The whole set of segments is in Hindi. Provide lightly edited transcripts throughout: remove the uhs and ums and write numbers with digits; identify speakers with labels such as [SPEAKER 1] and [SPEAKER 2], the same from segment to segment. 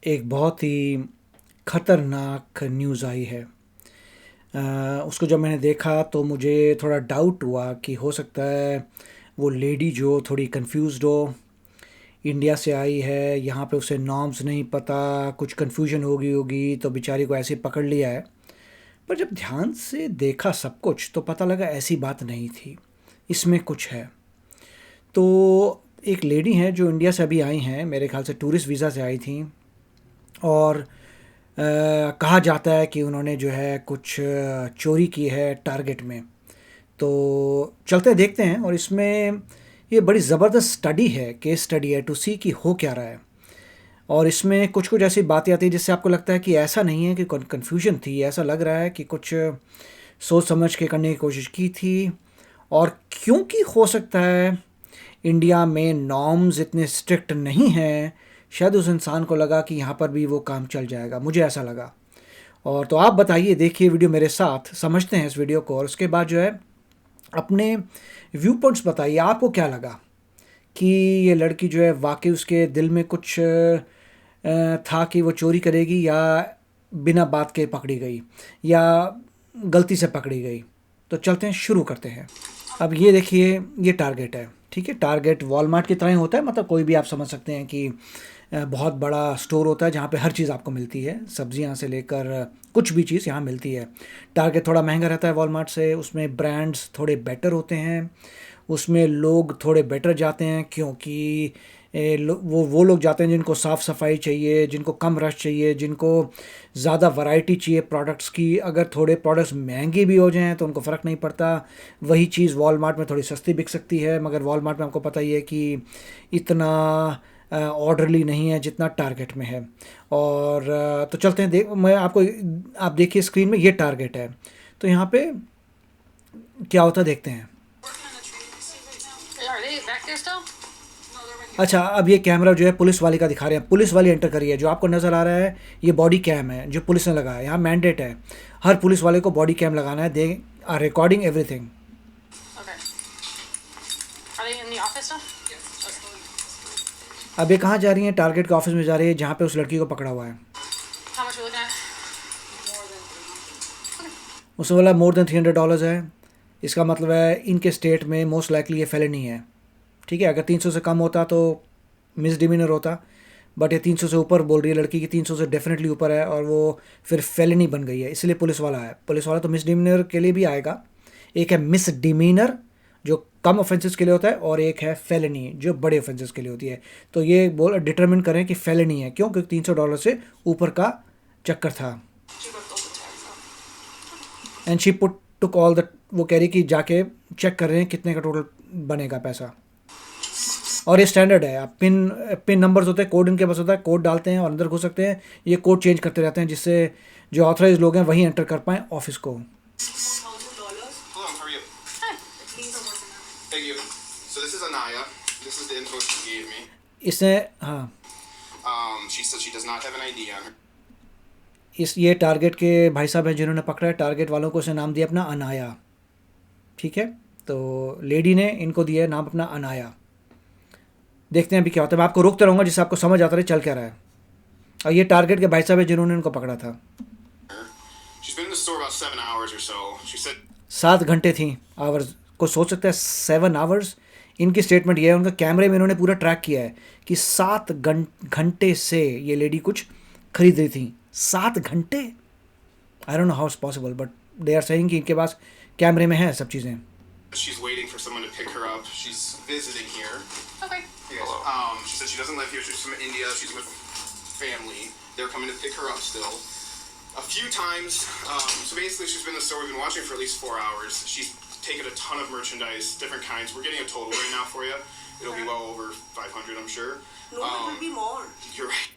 [SPEAKER 1] एक बहुत ही ख़तरनाक न्यूज़ आई है। उसको जब मैंने देखा तो मुझे थोड़ा डाउट हुआ कि हो सकता है वो लेडी जो थोड़ी कंफ्यूज्ड हो, इंडिया से आई है, यहाँ पे उसे नॉर्म्स नहीं पता, कुछ कन्फ्यूजन हो गई होगी तो बेचारी को ऐसे ही पकड़ लिया है। पर जब ध्यान से देखा सब कुछ तो पता लगा ऐसी बात नहीं थी, इसमें कुछ है। तो एक लेडी हैं जो इंडिया से अभी आई हैं, मेरे ख्याल से टूरिस्ट वीज़ा से आई थी, और कहा जाता है कि उन्होंने जो है कुछ चोरी की है टारगेट में। तो चलते हैं देखते हैं, और इसमें ये बड़ी ज़बरदस्त स्टडी है, केस स्टडी है टू सी कि हो क्या रहा है। और इसमें कुछ कुछ ऐसी बातें आती हैं जिससे आपको लगता है कि ऐसा नहीं है कि कन्फ्यूजन थी, ऐसा लग रहा है कि कुछ सोच समझ के करने की कोशिश की थी। और क्योंकि हो सकता है इंडिया में नॉर्म्स इतने स्ट्रिक्ट नहीं हैं, शायद उस इंसान को लगा कि यहाँ पर भी वो काम चल जाएगा, मुझे ऐसा लगा। और तो आप बताइए, देखिए वीडियो मेरे साथ, समझते हैं इस वीडियो को, और उसके बाद जो है अपने व्यू पॉइंट्स बताइए, आपको क्या लगा कि ये लड़की जो है वाकई उसके दिल में कुछ था कि वो चोरी करेगी, या बिना बात के पकड़ी गई, या गलती से पकड़ी गई। तो चलते हैं, शुरू करते हैं। अब ये देखिए, ये टारगेट है, ठीक है। टारगेट वॉलमार्ट की तरह ही होता है, मतलब कोई भी आप समझ सकते हैं कि बहुत बड़ा स्टोर होता है जहाँ पे हर चीज़ आपको मिलती है, सब्जियाँ से लेकर कुछ भी चीज़ यहाँ मिलती है। टारगेट थोड़ा महंगा रहता है वॉलमार्ट से, उसमें ब्रांड्स थोड़े बेटर होते हैं, उसमें लोग थोड़े बेटर जाते हैं, क्योंकि वो लोग जाते हैं जिनको साफ़ सफाई चाहिए, जिनको कम रश चाहिए, जिनको ज़्यादा वैरायटी चाहिए प्रोडक्ट्स की। अगर थोड़े प्रोडक्ट्स महंगे भी हो जाएं तो उनको फ़र्क नहीं पड़ता, वही चीज़ वॉलमार्ट में थोड़ी सस्ती बिक सकती है। मगर वॉलमार्ट में आपको पता ही है कि इतना ऑर्डरली नहीं है जितना टारगेट में है। और तो चलते हैं, मैं आपको, आप देखिए स्क्रीन में ये टारगेट है, तो यहाँ पे क्या होता है देखते हैं। अच्छा, अब ये कैमरा जो है पुलिस वाली का दिखा रहे हैं, पुलिस वाली एंटर करी है। जो आपको नज़र आ रहा है ये बॉडी कैम है जो पुलिस ने लगाया है। यहाँ मैंडेट है, हर पुलिस वाले को बॉडी कैम लगाना है, दे आर रिकॉर्डिंग एवरीथिंग। अब ये कहाँ जा रही है? टारगेट के ऑफिस में जा रही है जहाँ पे उस लड़की को पकड़ा हुआ है। उसने बोला मोर देन $300 है। इसका मतलब है इनके स्टेट में मोस्ट लाइकली ये फेलिनी है, ठीक है। अगर 300 से कम होता तो मिस डिमीनर होता, बट ये 300 से ऊपर बोल रही है लड़की की, 300 से डेफिनेटली ऊपर है, और वो फिर फेलिनी बन गई है, इसलिए पुलिस वाला है। पुलिस वाला तो मिस डिमीनर के लिए भी आएगा। एक है मिस डिमीनर जो कम ऑफेंसेस के लिए होता है, और एक है फेलिनी जो बड़े ऑफेंसेस के लिए होती है। तो ये बोल डिटरमिन करें कि फेलिनी है, क्यों? क्योंकि $300 से ऊपर का चक्कर था। And she put took all the, वो कह रही कि जाके चेक कर रहे हैं कितने का टोटल बनेगा पैसा। और ये स्टैंडर्ड है, आप पिन नंबर्स होते हैं, कोड इनके पास होता है, कोड डालते हैं और अंदर घुस सकते हैं। ये कोड चेंज करते रहते हैं जिससे जो ऑथराइज लोग हैं वही एंटर कर पाएँ ऑफिस को। इसने, हाँ, ये टारगेट के भाई साहब हैं जिन्होंने पकड़ा है। टारगेट वालों को उसने नाम दिया अपना अनाया, ठीक है। तो लेडी ने इनको दिया है नाम अपना अनाया। देखते हैं अभी क्या होता है। मैं आपको रोकता रहूँगा जिससे आपको समझ आता रहे चल क्या रहा है। और ये टारगेट के भाई साहब है जिन्होंने इनको पकड़ा था। 7 घंटे थी, आवर्स को सोच सकता है, 7 आवर्स। इनकी स्टेटमेंट ये है, उनका कैमरे में इन्होंने पूरा ट्रैक किया है कि 7 घंटे से ये लेडी कुछ खरीद रही थी। 7 घंटे, I don't know how it's possible, but they are saying कि इनके पास कैमरे में है सब चीज़ें।
[SPEAKER 2] She's waiting for someone to pick her up. She's visiting here. Okay. Yes. She said she doesn't live here. She's from India. She's with family. They're coming to pick her up still. A few times. So basically, she's been in the store. We've been watching for at least 4 hours. She's taken a ton of merchandise, different kinds. We're getting a total right now for you. It'll be well over 500, I'm sure.
[SPEAKER 3] No, it will be more.
[SPEAKER 2] You're right.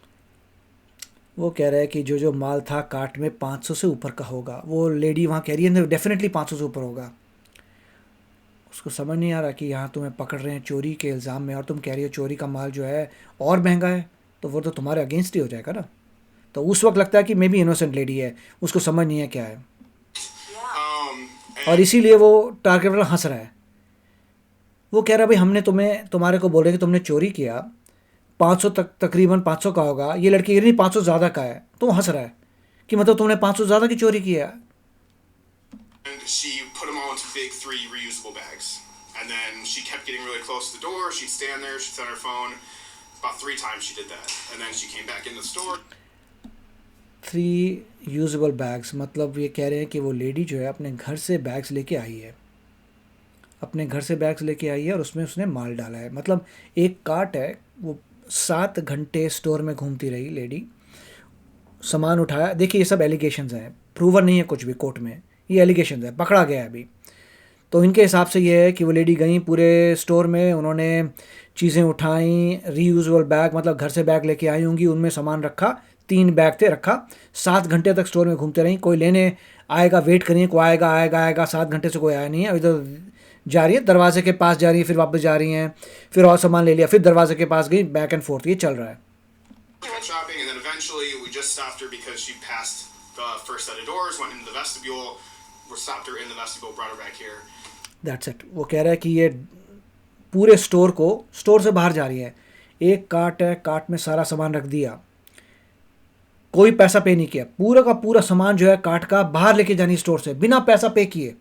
[SPEAKER 1] वो कह रहा है कि जो माल था कार्ट में 500 से ऊपर का होगा। वो लेडी वहाँ कह रही है डेफिनेटली 500 से ऊपर होगा। उसको समझ नहीं आ रहा कि यहाँ तुम्हें पकड़ रहे हैं चोरी के इल्ज़ाम में, और तुम कह रही हो चोरी का माल जो है और महंगा है, तो वो तो तुम्हारे अगेंस्ट ही हो जाएगा ना। तो उस वक्त लगता है कि मे बी इनोसेंट लेडी है, उसको समझ नहीं है क्या है, और इसीलिए वो टारगेट वाला हंस रहा है। वो कह रहा है भाई हमने तुम्हारे को बोल रहे कि तुमने चोरी किया, 500 तक, तकरीबन 500 का होगा। ये लड़की कह रही 500 ज़्यादा का है, तो वो हंस रहा है कि मतलब तुमने 500 ज़्यादा की चोरी की है।
[SPEAKER 2] And she put them all into big 3 reusable bags. And then she kept getting really close to the door. She'd stand there, she'd set her phone. About 3 times she did that. And then she came back in the store.
[SPEAKER 1] 3 usable bags, मतलब ये कह रहे हैं कि वो लेडी जो है अपने घर से बैग्स लेके आई है, अपने घर से बैग्स लेके आई है और उसमें उसने माल डाला है। मतलब एक कार्ट है, वो 7 घंटे स्टोर में घूमती रही लेडी, सामान उठाया। देखिए ये सब एलिगेशंस हैं, प्रूवर नहीं है कुछ भी कोर्ट में, ये एलिगेशंस है, पकड़ा गया है अभी। तो इनके हिसाब से ये है कि वो लेडी गई पूरे स्टोर में, उन्होंने चीज़ें उठाई, रीयूजेबल बैग, मतलब घर से बैग लेके आई होंगी, उनमें सामान रखा, 3 बैग थे, रखा, 7 घंटे तक स्टोर में घूमते रहीं। कोई लेने आएगा, वेट करिए, कोई आएगा आएगा आएगा, 7 घंटे से कोई आया नहीं है। इधर जा रही है, दरवाजे के पास जा रही है, फिर वापस जा रही हैं, फिर और सामान ले लिया, फिर दरवाजे के पास गई, बैक एंड फोर्थ ये चल रहा है।
[SPEAKER 2] Shopping, and then eventually we just stopped her because she passed the first set of doors, went into the vestibule. We stopped her in the vestibule, brought her back here.
[SPEAKER 1] That's it. वो कह रहा है कि ये पूरे स्टोर को, स्टोर से बाहर जा रही है, एक कार्ट है, कार्ट में सारा सामान रख दिया, कोई पैसा पे नहीं किया, पूरा का पूरा सामान जो है कार्ट का बाहर लेके जानी स्टोर से बिना पैसा पे किए।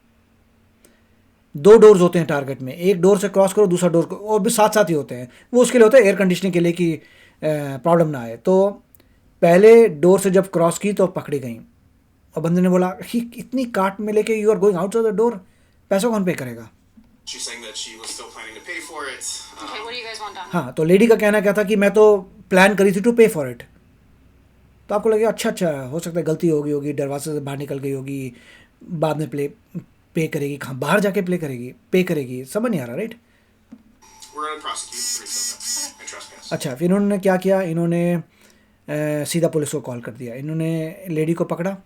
[SPEAKER 1] 2 डोर्स होते हैं टारगेट में, एक डोर से क्रॉस करो, दूसरा डोर को, और भी साथ साथ ही होते हैं, वो उसके लिए होता है एयर कंडीशनिंग के लिए कि प्रॉब्लम ना आए। तो पहले डोर से जब क्रॉस की तो पकड़ी गई, और बंदे ने बोला कि इतनी कार्ट में लेके you are going outside the door, पैसा कौन पे करेगा?
[SPEAKER 2] She's saying that she was still planning to pay for it.
[SPEAKER 3] Okay, what do you guys want done?
[SPEAKER 1] हाँ, तो लेडी का कहना क्या था कि मैं तो प्लान करी थी टू पे फॉर इट। तो आपको लगे अच्छा अच्छा, हो सकता है गलती हो गई होगी, दरवाजे से बाहर निकल गई होगी, बाद में पे करेगी, कहाँ बाहर जाके प्ले करेगी, पे करेगी, समझ नहीं आ रहा, right?
[SPEAKER 2] We're going to prosecute for resale and trespass.
[SPEAKER 1] अच्छा, फिर इन्होंने क्या किया, इन्होंने सीधा पुलिस को कॉल कर दिया। इन्होंने लेडी को पकड़ा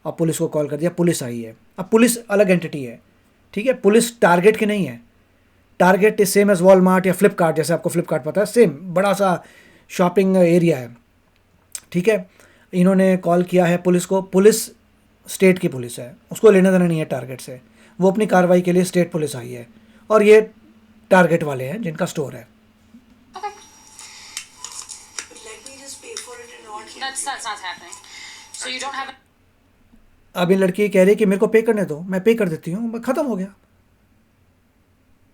[SPEAKER 1] और पुलिस को कॉल कर दिया, पुलिस आई है। अब पुलिस अलग एंटिटी है, ठीक है, पुलिस टारगेट की नहीं है। Target is same as Walmart या फ्लिपकार्ट, जैसे आपको फ्लिपकार्ट पता है, सेम बड़ा सा शॉपिंग एरिया है, ठीक है। इन्होंने कॉल किया है पुलिस को, पुलिस स्टेट की पुलिस है, उसको लेना देना नहीं है टारगेट से, वो अपनी कार्रवाई के लिए स्टेट पुलिस आई है, और ये टारगेट वाले हैं जिनका स्टोर है।
[SPEAKER 3] Okay.
[SPEAKER 4] But let me just pay for it and not.
[SPEAKER 3] That's not happening. So you don't have.
[SPEAKER 1] अब ये लड़की कह रही है कि मेरे को पे करने दो, मैं पे कर देती हूँ, ख़त्म हो गया।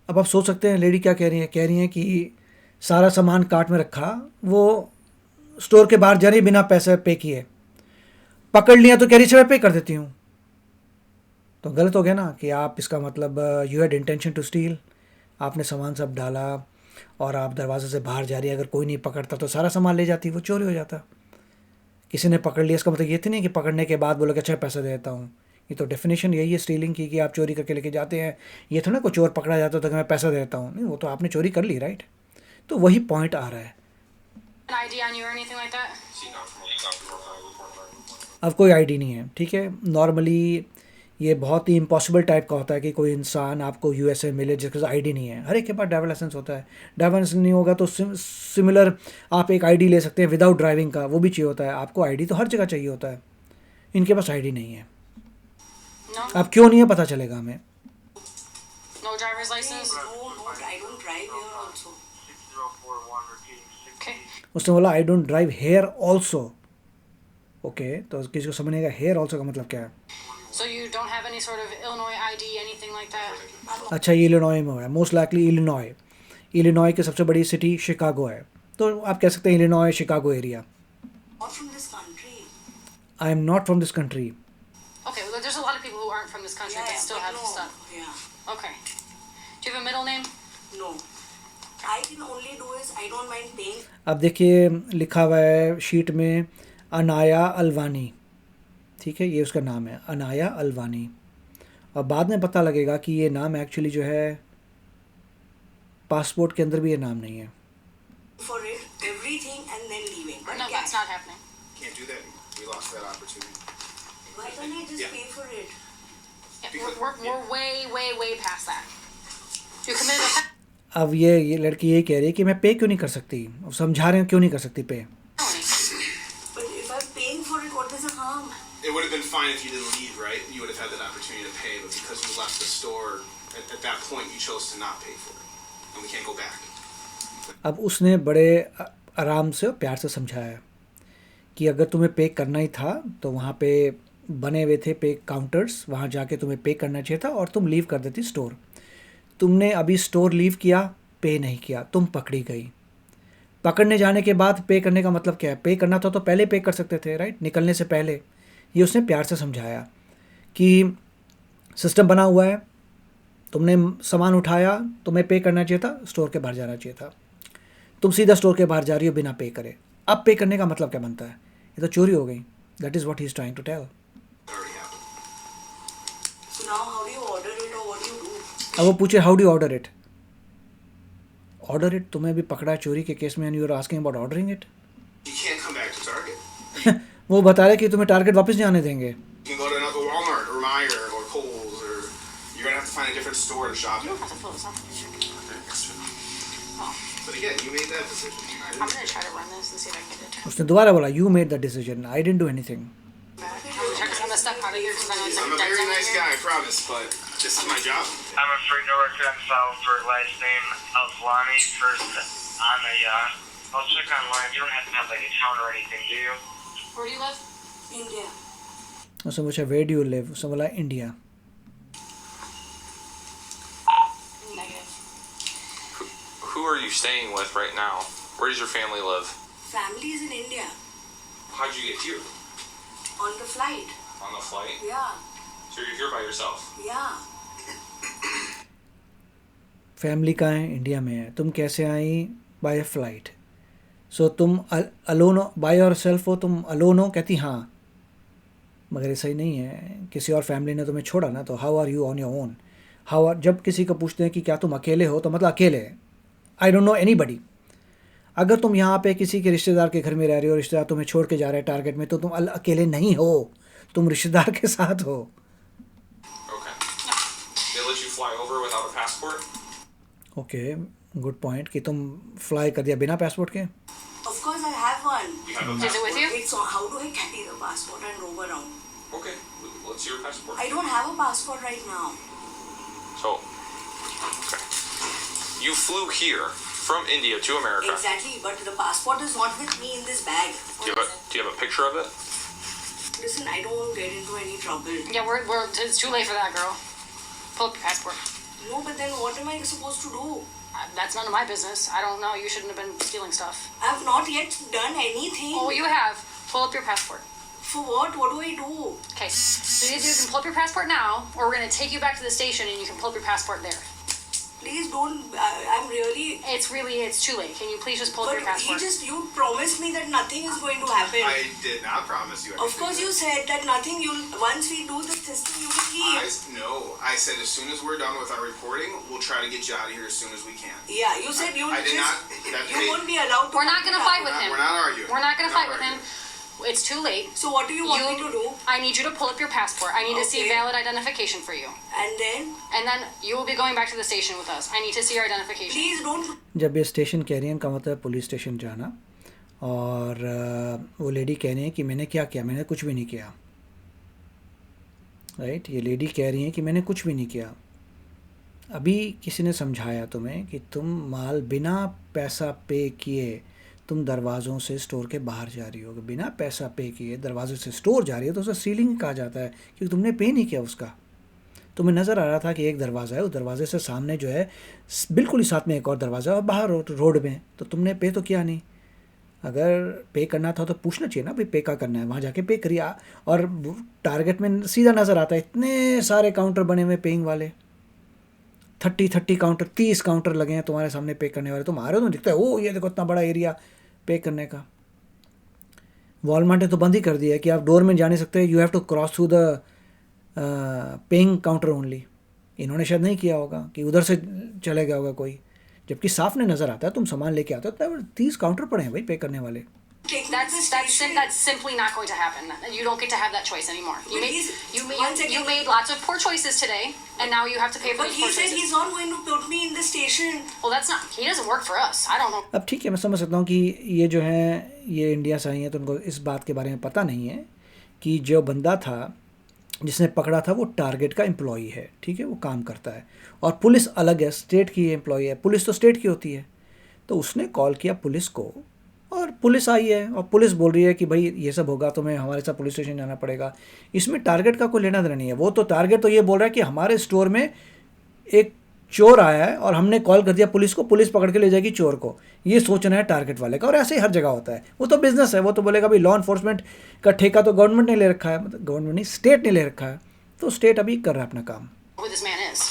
[SPEAKER 1] अब आप सोच सकते हैं लेडी क्या कह रही है, कह रही है कि सारा सामान कार्ट में रखा, वो स्टोर के बाहर जा रही बिना पैसे पे किए, पकड़ लिया तो कह रही मैं पे कर देती हूँ। तो गलत हो गया ना, कि आप इसका मतलब you had intention to steal, आपने सामान सब डाला और आप दरवाजे से बाहर जा रही है, अगर कोई नहीं पकड़ता तो सारा सामान ले जाती, वो चोरी हो जाता। किसी ने पकड़ लिया, इसका मतलब ये तो नहीं कि पकड़ने के बाद बोलो कि अच्छा पैसा दे देता हूँ। ये तो डेफिनेशन यही है स्टीलिंग की, कि आप चोरी करके लेके जाते हैं। ये तो ना कोई चोर पकड़ा जाता तो कि मैं पैसा देता हूँ, नहीं, वो तो आपने चोरी कर ली, राइट? तो वही पॉइंट आ रहा है।
[SPEAKER 3] An ID on you or anything like that?
[SPEAKER 1] अब कोई आईडी नहीं है, ठीक है। नॉर्मली ये बहुत ही इम्पॉसिबल टाइप का होता है कि कोई इंसान आपको यूएसए मिले जिसके पास आईडी नहीं है। हर एक के पास ड्राइवर लाइसेंस होता है, ड्राइवर लाइसेंस नहीं होगा तो सिमिलर आप एक आईडी ले सकते हैं विदाउट ड्राइविंग का, वो भी चाहिए होता है। आपको आईडी तो हर जगह चाहिए होता है, इनके पास आईडी नहीं है।
[SPEAKER 3] No.
[SPEAKER 1] अब क्यों नहीं है पता चलेगा हमें।
[SPEAKER 3] No driver's license.
[SPEAKER 4] No, I don't drive here also.
[SPEAKER 5] 6041 repeating 60.
[SPEAKER 3] Okay.
[SPEAKER 1] उसने बोला I don't drive here also. Okay, तो किसी को समझ नहीं आएगा हेयर ऑल्सो का मतलब क्या है।
[SPEAKER 3] So you don't have any sort of Illinois ID, anything like that?
[SPEAKER 1] अच्छा, ये इलिनॉय में हुआ है, मोस्ट लाइकली इलिनॉय। इलिनॉय की सबसे बड़ी सिटी शिकागो है, तो आप कह सकते हैं Illinois Chicago area.
[SPEAKER 4] Not from this country.
[SPEAKER 1] I am not from this country.
[SPEAKER 3] Okay, well, there's a lot of people who aren't from this country
[SPEAKER 4] Yeah,
[SPEAKER 3] that still
[SPEAKER 4] but
[SPEAKER 3] have
[SPEAKER 4] no.
[SPEAKER 3] this stuff.
[SPEAKER 4] Yeah.
[SPEAKER 3] Okay. Do you have a middle name?
[SPEAKER 4] No. I can only do is I don't mind paying.
[SPEAKER 1] अब देखिए लिखा हुआ है शीट में अनाया अलवानी, ठीक है, ये उसका नाम है अनाया अलवानी। और बाद में पता लगेगा कि ये नाम एक्चुअली जो है पासपोर्ट के अंदर भी ये नाम नहीं है।
[SPEAKER 4] For it, everything and then leaving. But
[SPEAKER 3] No,
[SPEAKER 4] cash.
[SPEAKER 3] that's not happening.
[SPEAKER 2] Can't do that. We lost that opportunity.
[SPEAKER 4] Why can't I just
[SPEAKER 2] Yeah.
[SPEAKER 4] pay for it?
[SPEAKER 3] Yeah,
[SPEAKER 2] Because-
[SPEAKER 3] we're way past that. You committed a
[SPEAKER 1] अब ये लड़की ये कह रही है कि मैं पे क्यों नहीं कर सकती, अब समझा रहे हैं क्यों नहीं कर सकती पे।
[SPEAKER 3] felony.
[SPEAKER 4] But if I'm paying for it, what is the harm?
[SPEAKER 2] It would have been fine if you didn't leave, right? You would have had that opportunity to pay, but because you left the store, at that point you chose to not pay for it. And we can't go back.
[SPEAKER 1] अब उसने बड़े आराम से और प्यार से समझाया कि अगर तुम्हें पे करना ही था तो वहाँ पे बने हुए थे पे काउंटर्स, वहाँ जाके तुम्हें पे करना चाहिए था और तुम लीव कर देती स्टोर। तुमने अभी स्टोर लीव किया, पे नहीं किया, तुम पकड़ी गई। पकड़ने जाने के बाद पे करने का मतलब क्या है? पे करना था तो पहले पे कर सकते थे, राइट, निकलने से पहले। ये उसने प्यार से समझाया कि सिस्टम बना हुआ है, तुमने सामान उठाया, तुम्हें पे करना चाहिए था, स्टोर के बाहर जाना चाहिए था, तुम सीधा स्टोर के बाहर जा रही हो बिना पे करे। अब पे करने का मतलब क्या बनता है? ये तो चोरी हो गई। That is what he is trying to tell.
[SPEAKER 2] Already happened.
[SPEAKER 4] So now how do you order it or what do you do?
[SPEAKER 1] अब वो पूछे how do you order it? Order it? तुम्हें भी पकड़ा है चोरी के केस में and you are asking about ordering it?
[SPEAKER 2] You can't come back to Target.
[SPEAKER 1] वो बता रहे कि तुम्हें टारगेट वापस नहीं आने देंगे।
[SPEAKER 2] You can go to another Walmart or Meijer or Kohl's, or you're gonna have to find a different store to shop
[SPEAKER 3] You
[SPEAKER 2] at.
[SPEAKER 3] don't have to fill this out. Oh,
[SPEAKER 2] But again, you made that decision. I
[SPEAKER 3] I'm
[SPEAKER 2] didn't.
[SPEAKER 3] gonna try to run this and see if I can get it.
[SPEAKER 1] उसने दोबारा बोला you made the decision, I didn't do anything.
[SPEAKER 3] I'm gonna check this. I'm gonna step out of here because I know it's
[SPEAKER 2] I'm
[SPEAKER 3] like
[SPEAKER 2] a
[SPEAKER 3] dead
[SPEAKER 2] very
[SPEAKER 3] zone
[SPEAKER 2] nice
[SPEAKER 3] here.
[SPEAKER 2] guy, I promise, but this is my job.
[SPEAKER 5] I'm afraid no record on file for last name Alvani first on the, I'll check online. You don't have to have like a town or anything, do you?
[SPEAKER 3] Where do you live?
[SPEAKER 4] India.
[SPEAKER 1] उसने पूछा वेयर डू यू लिव? उसने बोला India.
[SPEAKER 3] Negative.
[SPEAKER 6] Who are you staying with right now? Where does your family live?
[SPEAKER 4] Family is in India.
[SPEAKER 6] How'd you get here?
[SPEAKER 4] On the flight.
[SPEAKER 6] On the flight?
[SPEAKER 4] Yeah.
[SPEAKER 6] So you're here by yourself?
[SPEAKER 4] Yeah.
[SPEAKER 1] Family कहाँ है? इंडिया में है। तुम कैसे आई? By flight. सो तुम अलोन हो, बाय योर सेल्फ हो, तुम अलोन हो? कहती हाँ। मगर ये सही नहीं है, किसी और फैमिली ने तुम्हें छोड़ा ना, तो how are you on your own? How are, जब किसी को पूछते हैं कि क्या तुम अकेले हो तो मतलब अकेले। आई डोंट नो एनीबडी। अगर तुम यहाँ पे किसी के रिश्तेदार के घर में रह रहे हो, रिश्तेदार तुम्हें छोड़ के जा रहे हैं टारगेट में, तो तुम अकेले नहीं हो, तुम रिश्तेदार के साथ हो।
[SPEAKER 6] Okay. They let you fly over without a passport?
[SPEAKER 1] Okay, good point कि तुम फ्लाई कर दिया बिना पासपोर्ट के।
[SPEAKER 4] Of course I have one.
[SPEAKER 6] You have a
[SPEAKER 3] Is it with
[SPEAKER 6] passport?
[SPEAKER 3] you?
[SPEAKER 4] It's on, how do I carry the passport and roam around?
[SPEAKER 6] Okay. Let's see your passport.
[SPEAKER 4] I don't have a passport right now.
[SPEAKER 6] So, okay. You flew here from India to America.
[SPEAKER 4] Exactly, but the passport is not with me in this bag.
[SPEAKER 6] Do you have a picture of it?
[SPEAKER 4] Listen, I don't get into any trouble.
[SPEAKER 3] Yeah, it's too late for that, girl. Pull up your passport.
[SPEAKER 4] No, but then what am I supposed to do?
[SPEAKER 3] That's none of my business. I don't know. You shouldn't have been stealing stuff.
[SPEAKER 4] I have not yet done anything.
[SPEAKER 3] Oh, you have. Pull up your passport.
[SPEAKER 4] For what? What do I do?
[SPEAKER 3] Okay. So you can pull up your passport now, or we're gonna take you back to the station and you can pull up your passport there.
[SPEAKER 4] Please don't. I'm really.
[SPEAKER 3] It's too late. Can you please just pull up
[SPEAKER 4] But
[SPEAKER 3] your passport?
[SPEAKER 4] you promised me that nothing is going to happen.
[SPEAKER 2] I did not promise you anything.
[SPEAKER 4] Of course, you said that nothing. Once we do the system, you will leave.
[SPEAKER 2] No, I said as soon as we're done with our reporting, we'll try to get you out of here as soon as we can.
[SPEAKER 4] Yeah, you said you
[SPEAKER 2] I did
[SPEAKER 4] just.
[SPEAKER 2] not. That
[SPEAKER 4] You won't be allowed to.
[SPEAKER 3] We're not gonna fight with him.
[SPEAKER 2] We're not arguing.
[SPEAKER 3] We're not gonna
[SPEAKER 2] We're
[SPEAKER 3] fight with him.
[SPEAKER 2] arguing.
[SPEAKER 3] It's too late.
[SPEAKER 4] So what do you want me to do?
[SPEAKER 3] I need you to pull up your passport. I need to see
[SPEAKER 4] Okay.
[SPEAKER 3] valid identification for you.
[SPEAKER 4] And then
[SPEAKER 3] And then you will be going back to the station with us. I need to see your identification.
[SPEAKER 4] please don't.
[SPEAKER 1] जब ये स्टेशन कह रही हैं का मतलब पुलिस स्टेशन जाना, और वो लेडी कह रही हैं कि मैंने क्या किया? मैंने कुछ भी नहीं किया। राइट, ये लेडी कह रही हैं कि मैंने कुछ भी नहीं किया। अभी किसी ने समझाया तुम्हें कि तुम माल बिना पैसा पे किए तुम दरवाज़ों से स्टोर के बाहर जा रही हो। बिना पैसा पे किए दरवाजे से स्टोर जा रही हो तो उसे सीलिंग कहा जाता है, क्योंकि तुमने पे नहीं किया उसका। तुम्हें नज़र आ रहा था कि एक दरवाज़ा है, उस दरवाजे से सामने जो है बिल्कुल ही साथ में एक और दरवाज़ा है और बाहर रोड में, तो तुमने पे तो किया नहीं। अगर पे करना था तो पूछना चाहिए ना भाई पे का करना है, वहाँ जाके पे करिए। और टारगेट में सीधा नज़र आता है इतने सारे काउंटर बने हुए पेइंग वाले, 30 काउंटर, 30 काउंटर लगे हैं तुम्हारे सामने पे करने वाले। तुम आ रहे हो तो दिखता है ओ ये देखो इतना बड़ा एरिया पे करने का। वॉलमार्ट ने तो बंद ही कर दिया है कि आप डोर में जा नहीं सकते, you have to cross through the paying counter only. इन्होंने शायद नहीं किया होगा कि उधर से चले गया होगा कोई, जबकि साफ ने नज़र आता है तुम सामान लेके आते हो। 30 काउंटर पड़े हैं भाई पे करने वाले।
[SPEAKER 4] Take me to the station.
[SPEAKER 3] That's simply not going to happen. You don't get to have that choice anymore.
[SPEAKER 4] One second.
[SPEAKER 3] You made lots of poor choices today, and now you have to pay for
[SPEAKER 4] But
[SPEAKER 3] those
[SPEAKER 4] he
[SPEAKER 3] poor
[SPEAKER 4] said
[SPEAKER 3] choices.
[SPEAKER 4] he's not going to put me in the station.
[SPEAKER 3] Well, that's not. He doesn't work for us. I don't know.
[SPEAKER 1] अब ठीक है, मैं समझ सकता हूँ कि ये जो है ये इंडिया से आई हैं तो उनको इस बात के बारे में पता नहीं है कि जो बंदा था जिसने पकड़ा था वो टारगेट का एम्प्लॉई है, ठीक है, वो काम करता है। और पुलिस अलग है, स्टेट की एम्प्लॉई है, पुलिस तो स्टेट की होती है। तो उसने कॉल किया पुलिस को और पुलिस आई है और पुलिस बोल रही है कि भाई ये सब होगा, तुम्हें हमारे साथ पुलिस स्टेशन जाना पड़ेगा। इसमें टारगेट का कोई लेना देना नहीं है। वो तो टारगेट तो ये बोल रहा है कि हमारे स्टोर में एक चोर आया है और हमने कॉल कर दिया पुलिस को, पुलिस पकड़ के ले जाएगी चोर को। ये सोचना है टारगेट वाले का, और ऐसे ही हर जगह होता है। वो तो बिजनेस है, वो तो बोलेगा भाई लॉ इन्फोर्समेंट का ठेका तो गवर्नमेंट ने ले रखा है, मतलब गवर्नमेंट नहीं, स्टेट ने ले रखा है, तो स्टेट अभी कर रहा है अपना काम।
[SPEAKER 3] Who this man is.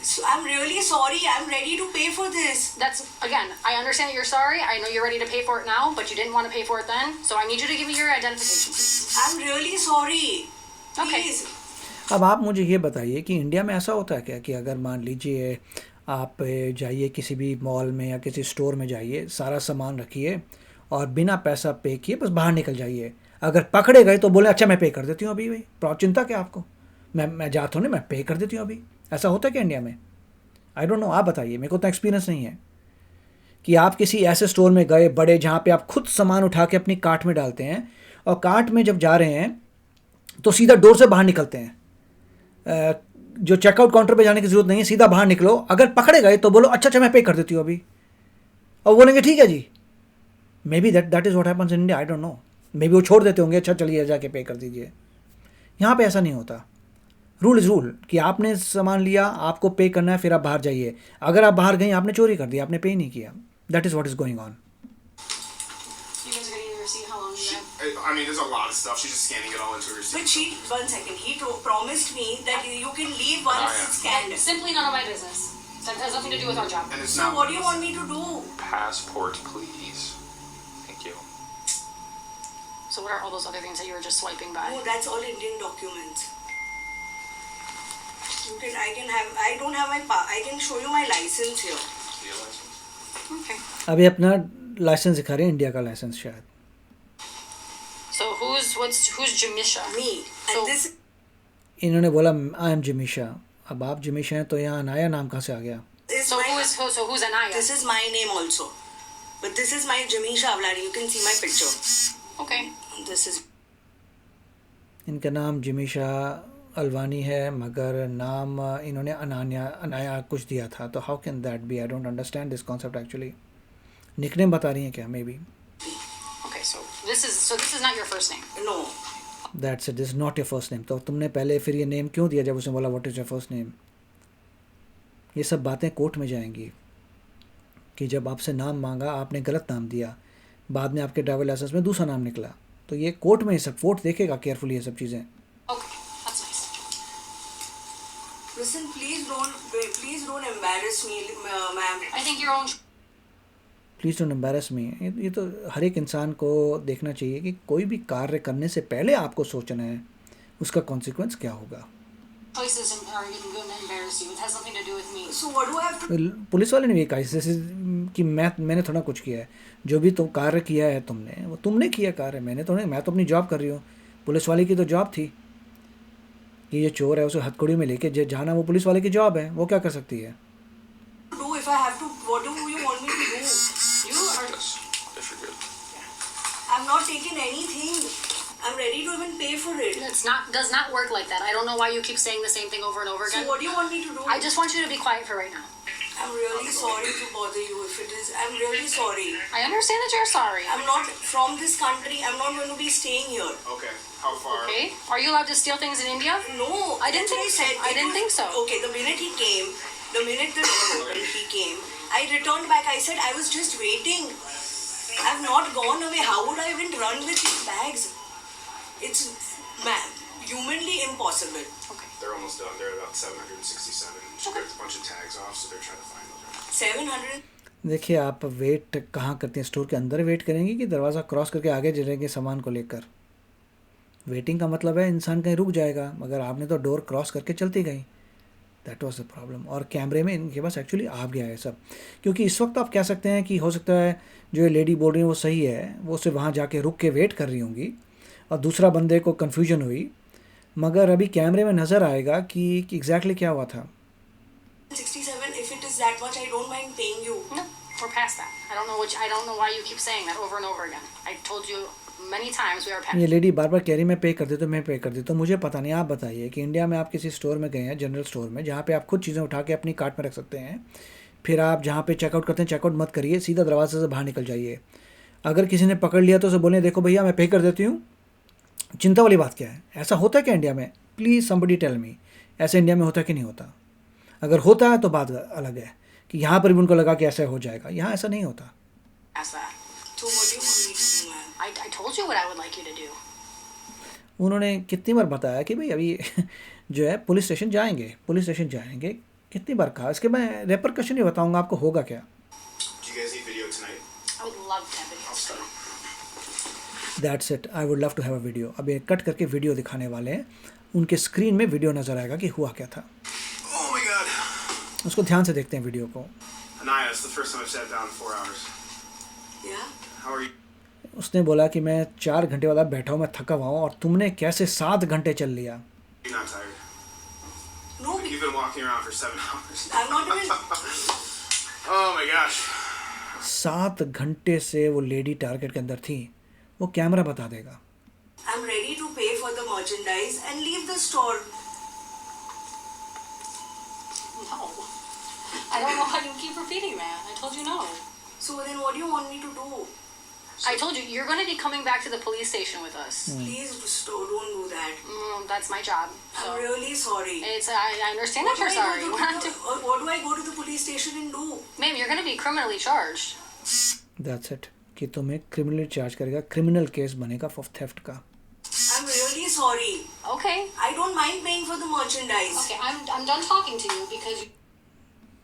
[SPEAKER 4] So I'm really sorry. I'm ready to pay for this.
[SPEAKER 3] That's, again, I understand that you're sorry. I know you're ready to pay for it now, but you didn't want to pay for it then. So I need you to give me your identification, please.
[SPEAKER 4] I'm really sorry.
[SPEAKER 3] Okay.
[SPEAKER 4] Please.
[SPEAKER 1] अब आप मुझे ये बताइए कि इंडिया में ऐसा होता है क्या कि अगर मान लीजिए आप जाइए किसी भी मॉल में या किसी स्टोर में जाइए, सारा सामान रखिए और बिना पैसा पे किए बस बाहर निकल जाइए, अगर पकड़े गए तो बोले अच्छा मैं पे कर देती हूँ अभी, भाई चिंता क्या आपको, मैं जाता हूँ नहीं, मैं पे कर देती हूँ अभी। ऐसा होता है क्या इंडिया में? आई डोंट नो, आप बताइए, मेरे को तो एक्सपीरियंस नहीं है कि आप किसी ऐसे स्टोर में गए बड़े जहाँ पे आप खुद सामान उठा के अपनी कार्ट में डालते हैं और कार्ट में जब जा रहे हैं तो सीधा डोर से बाहर निकलते हैं, जो चेकआउट काउंटर पे जाने की ज़रूरत नहीं है, सीधा बाहर निकलो, अगर पकड़े गए तो बोलो अच्छा मैं पे कर देती हूँ अभी, और बोलेंगे ठीक है जी। Maybe that is what happens in India, I don't know, maybe वो छोड़ देते होंगे, अच्छा चलिए जाके पे कर दीजिए। यहाँ पे ऐसा नहीं होता। रूल इज़ रूल कि आपने सामान लिया, आपको पे करना है, फिर आप बाहर जाइए। अगर आप बाहर गए, आपने चोरी कर दी, आपने पे ही नहीं किया, that is what is going on.
[SPEAKER 3] You guys are getting your receipt. How long you have?
[SPEAKER 2] I mean, there's a lot of stuff. She's just scanning it all into her receipt.
[SPEAKER 4] But one second. He promised me that you can leave once
[SPEAKER 2] yeah.
[SPEAKER 4] it's scanned.
[SPEAKER 3] Simply none of my business. That has nothing to do with our job.
[SPEAKER 2] And it's
[SPEAKER 4] So
[SPEAKER 2] not.
[SPEAKER 4] what do you want me to do?
[SPEAKER 6] Passport, please. Thank you.
[SPEAKER 3] So what are all those other things that you were just swiping by?
[SPEAKER 4] Oh, that's all Indian documents. I don't have I can show you my license here.
[SPEAKER 6] See your license?
[SPEAKER 3] Okay.
[SPEAKER 1] अभी अपना लाइसेंस दिखा रहे हैं, इंडिया का लाइसेंस शायद।
[SPEAKER 3] So who's Jamisha?
[SPEAKER 4] Me.
[SPEAKER 3] So-
[SPEAKER 4] And this
[SPEAKER 1] इन्होंने बोला आई एम जिमीशा। अब आप जिमीशा हैं तो यहाँ अनाया नाम कहाँ से आ गया?
[SPEAKER 4] is
[SPEAKER 3] So
[SPEAKER 4] my
[SPEAKER 3] who's Anaya?
[SPEAKER 4] this is my name also. But this is my Jamisha Avlani. You can see my picture.
[SPEAKER 3] Okay.
[SPEAKER 4] This is
[SPEAKER 1] इनका नाम जिमीशा अलवानी है, मगर नाम इन्होंने अनाया कुछ दिया था, तो how can that be? I don't understand this concept actually. Nickname बता रही हैं क्या? Maybe
[SPEAKER 3] Okay. So this is not your first name.
[SPEAKER 4] no.
[SPEAKER 1] That's it, this not your first name. तो तुमने पहले फिर ये नेम क्यों दिया जब उसने बोला what is your first name? ये सब बातें कोर्ट में जाएंगी कि जब आपसे नाम मांगा, आपने गलत नाम दिया, बाद में आपके ड्राइवर लाइसेंस में दूसरा नाम निकला, तो ये कोर्ट में ये सब कोर्ट देखेगा केयरफुली ये सब चीज़ें।
[SPEAKER 3] Okay. That's nice.
[SPEAKER 4] Listen, please don't embarrass me, ma'am.
[SPEAKER 3] I think your own.
[SPEAKER 1] Please don't embarrass me. ये तो हर एक इंसान को देखना चाहिए कि कोई भी कार्य करने से पहले आपको सोचना है उसका कॉन्सिक्वेंस क्या होगा।
[SPEAKER 3] Choices are even going to embarrass you. It has nothing to do with me.
[SPEAKER 4] So what do I have to
[SPEAKER 1] police वाले ने भी कहा जैसे कि मैंने थोड़ा कुछ किया है, जो भी तुम कार्य किया है तुमने, वो तुमने किया कार्य, मैंने तो नहीं, मैं तो अपनी जॉब कर रही हूँ। पुलिस वाले की तो जॉब थी कि ये चोर है उसे हथकड़ी में लेके जाना, वो पुलिस वाले की जॉब है, वो क्या कर सकती है?
[SPEAKER 4] do if I have to? What do you want me to do?
[SPEAKER 3] You are.
[SPEAKER 6] Yes, if you're good.
[SPEAKER 4] I'm not taking anything. I'm ready to even pay for it.
[SPEAKER 3] Does not work like that. I don't know why you keep saying the same thing over and over
[SPEAKER 4] So
[SPEAKER 3] again.
[SPEAKER 4] what do you want me to do?
[SPEAKER 3] I just want you to be quiet for right now.
[SPEAKER 4] I'm really sorry to bother you if it is. I'm really sorry.
[SPEAKER 3] I understand that you're sorry.
[SPEAKER 4] I'm not from this country. I'm not going to be staying here.
[SPEAKER 2] Okay. How far?
[SPEAKER 3] Okay. Are you allowed to steal things in India?
[SPEAKER 4] No.
[SPEAKER 3] I didn't
[SPEAKER 4] that's
[SPEAKER 3] think
[SPEAKER 4] what
[SPEAKER 3] so.
[SPEAKER 4] said.
[SPEAKER 3] I
[SPEAKER 4] It
[SPEAKER 3] didn't
[SPEAKER 4] was-
[SPEAKER 3] think so.
[SPEAKER 4] Okay, the minute the door opened, he came. I returned back. I said I was just waiting. I've not gone away. How would I even run with these bags? It's humanly impossible.
[SPEAKER 3] Okay.
[SPEAKER 2] They're almost done. They're about 767. She ripped a bunch of tags off, so they're trying to find those.
[SPEAKER 4] 700.
[SPEAKER 1] देखिए आप वेट कहाँ करती हैं? स्टोर के अंदर वेट करेंगी कि दरवाज़ा क्रॉस करके आगे चलेंगे सामान को लेकर? वेटिंग का मतलब है इंसान कहीं रुक जाएगा, मगर आपने तो डोर क्रॉस करके चलती गई। That was the problem. और कैमरे में इनके पास एक्चुअली आ गया है सब, क्योंकि इस वक्त आप कह सकते हैं कि हो सकता है जो ये लेडी बोल रही है वो सही है, वो सिर्फ वहाँ जाके रुक के वेट कर रही होंगी और दूसरा बंदे को कन्फ्यूजन हुई, मगर अभी कैमरे में नज़र आएगा कि एग्जैक्टली क्या हुआ था।
[SPEAKER 4] 67. If it is that much, I don't mind paying you.
[SPEAKER 3] No, we're past that. I don't know why you keep saying that over and over again. I told you many times we are past.
[SPEAKER 1] ये लेडी बार बार कह रही मैं पे कर देता हूँ, मैं पे कर देता हूँ। मुझे पता नहीं, आप बताइए कि इंडिया में आप किसी स्टोर में गए हैं, जनरल स्टोर में, जहाँ पे आप खुद चीज़ें उठा के अपनी कार्ट में रख सकते हैं, फिर आप जहाँ पे चेकआउट करते हैं चेकआउट मत करिए, सीधा दरवाजे से बाहर निकल जाइए। अगर किसी ने पकड़ लिया तो उसे बोले देखो भैया मैं पे कर देती हूँ, चिंता वाली बात क्या है? ऐसा होता है क्या इंडिया में? प्लीज़ समबडी टेल मी, ऐसा इंडिया में होता है कि नहीं होता? अगर होता है तो बात अलग है कि यहाँ पर भी उनको लगा कि ऐसा हो जाएगा, यहाँ ऐसा नहीं होता।
[SPEAKER 4] As that. So what do you want me to do, man?
[SPEAKER 3] I told you what I would like you to do.
[SPEAKER 1] उन्होंने कितनी बार बताया कि भाई अभी जो है पुलिस स्टेशन जाएंगे, कितनी बार कहा। इसके मैं रेपरकशन ही बताऊंगा आपको होगा क्या।
[SPEAKER 2] Do you guys need video tonight?
[SPEAKER 3] I would love to have videos.
[SPEAKER 1] That's it, I would love to have a video. अब ये कट करके वीडियो दिखाने वाले हैं, उनके स्क्रीन में वीडियो नज़र आएगा कि हुआ क्या था।
[SPEAKER 2] Oh my god.
[SPEAKER 1] उसको ध्यान से देखते हैं वीडियो को।
[SPEAKER 2] Anaya, it's the first time I've sat down in 4 hours.
[SPEAKER 4] Yeah?
[SPEAKER 2] How are you?
[SPEAKER 1] उसने बोला कि मैं 4 घंटे वाला बैठा हूँ, मैं थका हुआ हूँ, और तुमने कैसे 7 घंटे चल लिया?
[SPEAKER 2] You're not tired.
[SPEAKER 4] No,
[SPEAKER 2] You've been walking around for 7 hours.
[SPEAKER 4] I'm not even.
[SPEAKER 2] Oh my gosh.
[SPEAKER 1] 7 घंटे से वो लेडी टारगेट के अंदर थी, वो कैमरा बता देगा।
[SPEAKER 4] I'm ready to pay for the merchandise and leave the store.
[SPEAKER 3] No. I don't know how you keep repeating that. I told you no.
[SPEAKER 4] So then what do you want me to do?
[SPEAKER 3] I told you, you're going to be coming back to the police station with us.
[SPEAKER 4] Please don't do that.
[SPEAKER 3] That's my job. So
[SPEAKER 4] I'm really sorry.
[SPEAKER 3] I understand that you're sorry.
[SPEAKER 4] What do I go to the police station and do?
[SPEAKER 3] Ma'am, you're going to be criminally charged.
[SPEAKER 1] That's it, कि तुम्हें क्रिमिनल चार्ज करेगा, क्रिमिनल केस बनेगा फॉर थेफ्ट का।
[SPEAKER 4] I'm really sorry.
[SPEAKER 3] Okay.
[SPEAKER 4] I don't mind paying for the merchandise.
[SPEAKER 3] Okay, I'm done talking to you because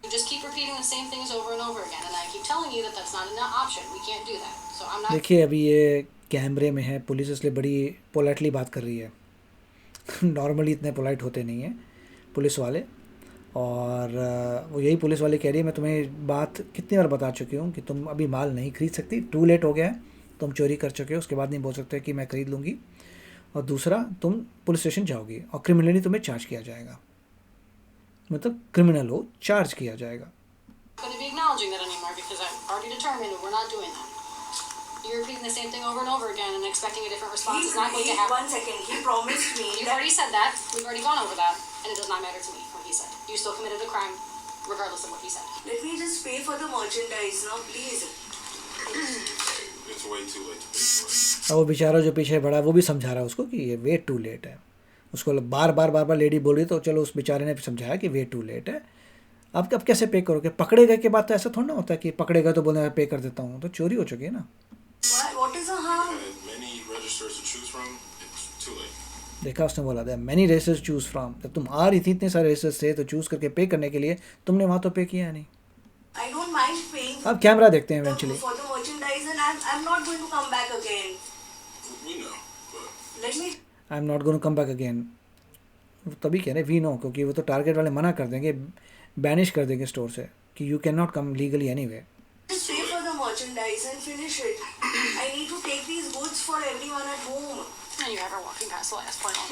[SPEAKER 3] you just keep repeating the same things over and over again, and I keep telling you that that's not an option. We can't do that. So I'm not.
[SPEAKER 1] देखिए अभी ये कैमरे में है, पुलिस इसलिए बड़ी पोलाइटली बात कर रही है। नॉर्मली इतने पोलाइट होते नहीं हैं पुलिस वाले, और वो यही पुलिस वाले कह रही है मैं तुम्हें बात कितनी बार बता चुकी हूँ कि तुम अभी माल नहीं खरीद सकती, टू लेट हो गया है, तुम चोरी कर चुके हो, उसके बाद नहीं बोल सकते कि मैं खरीद लूँगी। और दूसरा, तुम पुलिस स्टेशन जाओगी और क्रिमिनली तुम्हें चार्ज किया जाएगा, मतलब क्रिमिनल हो, चार्ज किया जाएगा।
[SPEAKER 3] Going to be acknowledging that anymore because I've already determined we're not doing that. You're repeating the same thing over and over again and expecting a different response is not going to happen.
[SPEAKER 4] 1 second. He promised me
[SPEAKER 3] You've
[SPEAKER 4] that.
[SPEAKER 3] already said that. We've already gone over that, and it does not matter to me what he said. You still committed a crime, regardless of what he said.
[SPEAKER 4] Let me just pay for the merchandise now, please.
[SPEAKER 2] It's way too late to pay for it.
[SPEAKER 1] अब वो बेचारा जो पीछे बड़ा वो भी समझा रहा है उसको कि ये वे टू लेट है। उसको बार बार लेडी बोल रही, तो चलो उस बेचारे ने समझाया कि वे टू लेट है। अब कैसे पे करोगे? पकड़े गए के बाद तो ऐसा थोड़ा ना होता है कि पकड़े गए तो बोले मैं पे कर देता हूँ, तो चोरी हो चुकी है ना।
[SPEAKER 4] What is the harm?
[SPEAKER 2] Many registers to choose from. It's too late.
[SPEAKER 1] देखा, उसने बोला था मैनी रेसेस चूज़ फ्रॉम। जब तुम आ रही थी इतने सारे रेसेस थे तो चूज़ करके पे करने के लिए तुमने वहाँ तो पे किया है नहीं।
[SPEAKER 4] I don't mind paying
[SPEAKER 1] अब कैमरा देखते हैं eventually.
[SPEAKER 4] for the merchandise, and I'm not going to come back again.
[SPEAKER 2] We know, but
[SPEAKER 4] Let me.
[SPEAKER 1] I am not going to come back again. तभी कह रहे वी नो, क्योंकि वो तो टारगेट वाले मना कर देंगे, बैनिश कर देंगे स्टोर से कि you can not come legally any way.
[SPEAKER 4] Just pay for the merchandise and finish it. I need to take these goods for everyone at home.
[SPEAKER 3] And you have her walking past the last point on.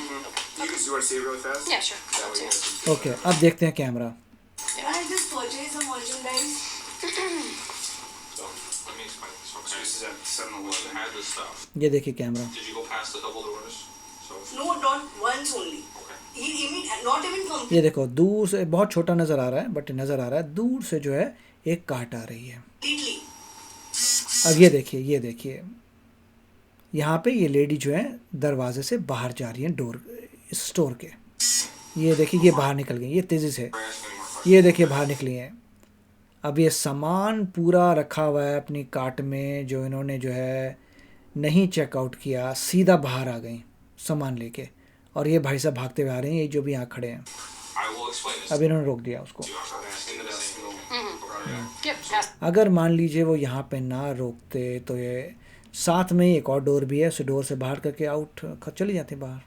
[SPEAKER 2] you want to see it really fast?
[SPEAKER 3] Yeah, sure.
[SPEAKER 2] That way,
[SPEAKER 3] Yeah.
[SPEAKER 1] Okay, अब देखते हैं camera.
[SPEAKER 4] Can I just purchase the merchandise?
[SPEAKER 6] So let me explain this.
[SPEAKER 2] So
[SPEAKER 6] Okay.
[SPEAKER 2] this is at
[SPEAKER 6] So
[SPEAKER 2] 7-Eleven.
[SPEAKER 6] you had this stuff.
[SPEAKER 1] ये देखिए camera.
[SPEAKER 6] Did you go past the double doors? So
[SPEAKER 4] No, not once only.
[SPEAKER 6] okay.
[SPEAKER 4] Not even complete.
[SPEAKER 1] ये देखो दूर से बहुत छोटा नज़र आ रहा है, बट नज़र आ रहा है दूर से जो है एक कार्ट आ रही है।
[SPEAKER 4] Completely.
[SPEAKER 1] अब ये देखिए यहाँ पे ये लेडी जो है दरवाजे से बाहर जा रही है, डोर स्टोर के। ये देखिए ये बाहर निकल गई, ये तेज़ी से,
[SPEAKER 6] We're asking more questions.
[SPEAKER 1] ये देखिए बाहर निकली हैं। अब ये सामान पूरा रखा हुआ है अपनी कार्ट में, जो इन्होंने जो है नहीं चेकआउट किया, सीधा बाहर आ गई सामान लेके, और ये भाई साहब भागते हुए आ रहे हैं, ये जो भी यहाँ खड़े हैं।
[SPEAKER 6] I will explain this.
[SPEAKER 1] अब इन्होंने रोक दिया उसको।
[SPEAKER 6] I'm asking the same thing. Okay.
[SPEAKER 3] Yep, pass.
[SPEAKER 1] अगर मान लीजिए वो यहाँ पे ना रोकते तो ये साथ में ही एक और डोर भी है, उस डोर से बाहर करके आउट चली जाती बाहर।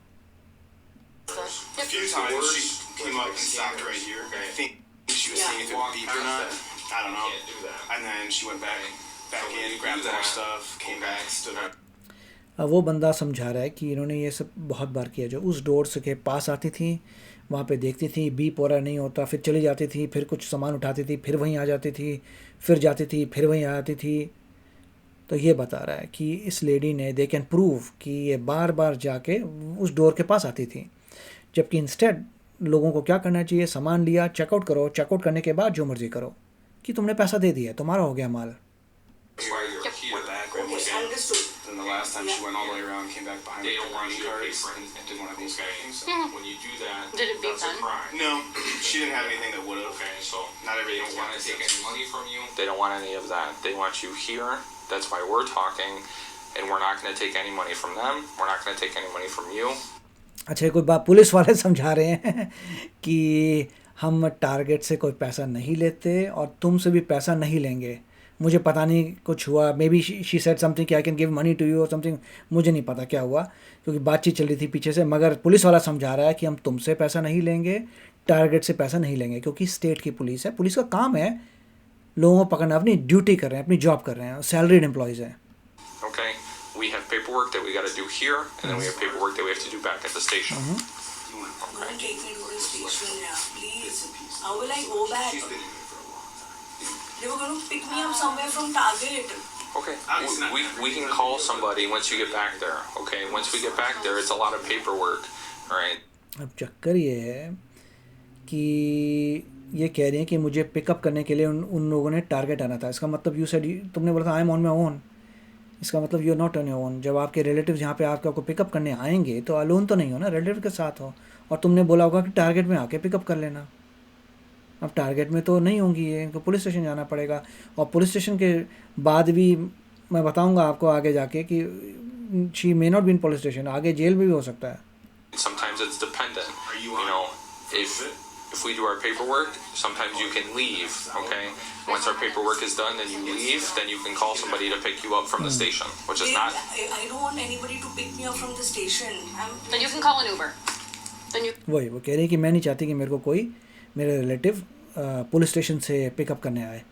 [SPEAKER 2] A few times she came up and stopped right here. I think she was
[SPEAKER 4] Yeah.
[SPEAKER 2] seeing if it would beep or not. I don't know.
[SPEAKER 6] Can't do that.
[SPEAKER 2] And then she went back
[SPEAKER 6] So when
[SPEAKER 2] in,
[SPEAKER 6] you
[SPEAKER 2] grabbed
[SPEAKER 6] do
[SPEAKER 2] more
[SPEAKER 6] that,
[SPEAKER 2] stuff, came back, stood up.
[SPEAKER 1] अब वो बंदा समझा रहा है कि इन्होंने ये सब बहुत बार किया, जो उस डोर से के पास आती थी, वहाँ पे देखती थी बीप हो रहा नहीं होता, फिर चली जाती थी, फिर कुछ सामान उठाती थी, फिर वहीं आ जाती थी, फिर जाती थी, फिर वहीं आ जाती थी। तो ये बता रहा है कि इस लेडी ने दे कैन प्रूव कि ये बार बार जाके उस डोर के पास आती थी, जबकि इंस्टेड लोगों को क्या करना चाहिए, सामान लिया, चेकआउट करो, चेकआउट करने के बाद जो मर्जी करो, कि तुमने पैसा दे दिया, तुम्हारा हो गया माल।
[SPEAKER 6] That's why you're here.
[SPEAKER 2] Went back, went
[SPEAKER 4] Okay,
[SPEAKER 2] back.
[SPEAKER 4] I
[SPEAKER 2] last time she went all the way around, came back behind
[SPEAKER 6] They
[SPEAKER 2] with
[SPEAKER 6] don't
[SPEAKER 2] the
[SPEAKER 6] want
[SPEAKER 2] green
[SPEAKER 6] you to pay
[SPEAKER 2] cards,
[SPEAKER 6] for
[SPEAKER 2] and
[SPEAKER 6] anything.
[SPEAKER 2] did one of these
[SPEAKER 6] Okay.
[SPEAKER 2] things.
[SPEAKER 6] When you do that,
[SPEAKER 3] Did it beep
[SPEAKER 6] that's a
[SPEAKER 3] then?
[SPEAKER 6] crime.
[SPEAKER 2] No, she didn't have anything that would have.
[SPEAKER 6] Okay, so
[SPEAKER 2] Not
[SPEAKER 6] they
[SPEAKER 2] everything's
[SPEAKER 6] don't want
[SPEAKER 2] got
[SPEAKER 6] to take
[SPEAKER 2] the
[SPEAKER 6] any
[SPEAKER 2] sense.
[SPEAKER 6] money from you. They don't want any of that. They want you here. That's why we're talking, and we're not going to take any money from them. We're not going to take any money from you.
[SPEAKER 1] अच्छा, कोई बात पुलिस वाले समझा रहे हैं कि हम टारगेट से कोई पैसा नहीं लेते और तुमसे भी पैसा नहीं लेंगे. मुझे पता नहीं कुछ हुआ, maybe she said something कि I can give money to you और समथिंग, मुझे नहीं पता क्या हुआ क्योंकि बातचीत चल रही थी पीछे से. मगर पुलिस वाला समझा रहा है कि हम तुमसे पैसा नहीं लेंगे, टारगेट से पैसा नहीं लेंगे, क्योंकि स्टेट की पुलिस है, पुलिस का काम है लोगों को पकड़ना, अपनी ड्यूटी कर रहे हैं, अपनी जॉब कर रहे हैं, सैलरीड एम्प्लॉयज़ हैं.
[SPEAKER 6] Okay? We have paperwork that we got to do here, and then we have paperwork that we have to do back at the station.
[SPEAKER 4] Don't take me to the station now, please. How will I go back?
[SPEAKER 2] She's been in it for a long time.
[SPEAKER 4] They were going to pick me up somewhere from Target.
[SPEAKER 6] Okay.
[SPEAKER 2] Obviously not.
[SPEAKER 6] We can call somebody once you get back there. Okay? Once we get back there, it's a lot of paperwork. All right?
[SPEAKER 1] अब चक्कर ये है कि ये कह रही हैं कि मुझे पिकअप करने के लिए उन लोगों ने टारगेट आना था. इसका मतलब यू सेड, तुमने बोला था I am on my own. इसका मतलब you are not on your own. जब आपके रिलेटिव्स यहाँ पे आपको पिकअप करने आएंगे तो अलोन तो नहीं हो ना, रिलेटिव के साथ हो. और तुमने बोला होगा कि टारगेट में आके पिकअप कर लेना. अब टारगेट में तो नहीं होंगी ये, इनको पुलिस स्टेशन जाना पड़ेगा. और पुलिस स्टेशन के बाद भी मैं बताऊंगा आपको आगे जाके कि she may not be in police station, आगे जेल में भी हो सकता है.
[SPEAKER 6] Sometimes it's dependent.
[SPEAKER 2] Are you
[SPEAKER 6] You
[SPEAKER 2] on
[SPEAKER 6] know,
[SPEAKER 2] for a
[SPEAKER 6] if
[SPEAKER 2] bit?
[SPEAKER 6] if we do our paperwork, sometimes you can leave. Okay? Once our paperwork is done, then you leave. Then you can call somebody to pick you up from the station, which is not.
[SPEAKER 4] I don't want anybody to pick me up from the station.
[SPEAKER 3] Then you can call an Uber. Then you
[SPEAKER 1] वही वो कह रही है कि मैं नहीं चाहती कि मेरे को कोई मेरे रिलेटिव पुलिस स्टेशन से पिकअप करने आए.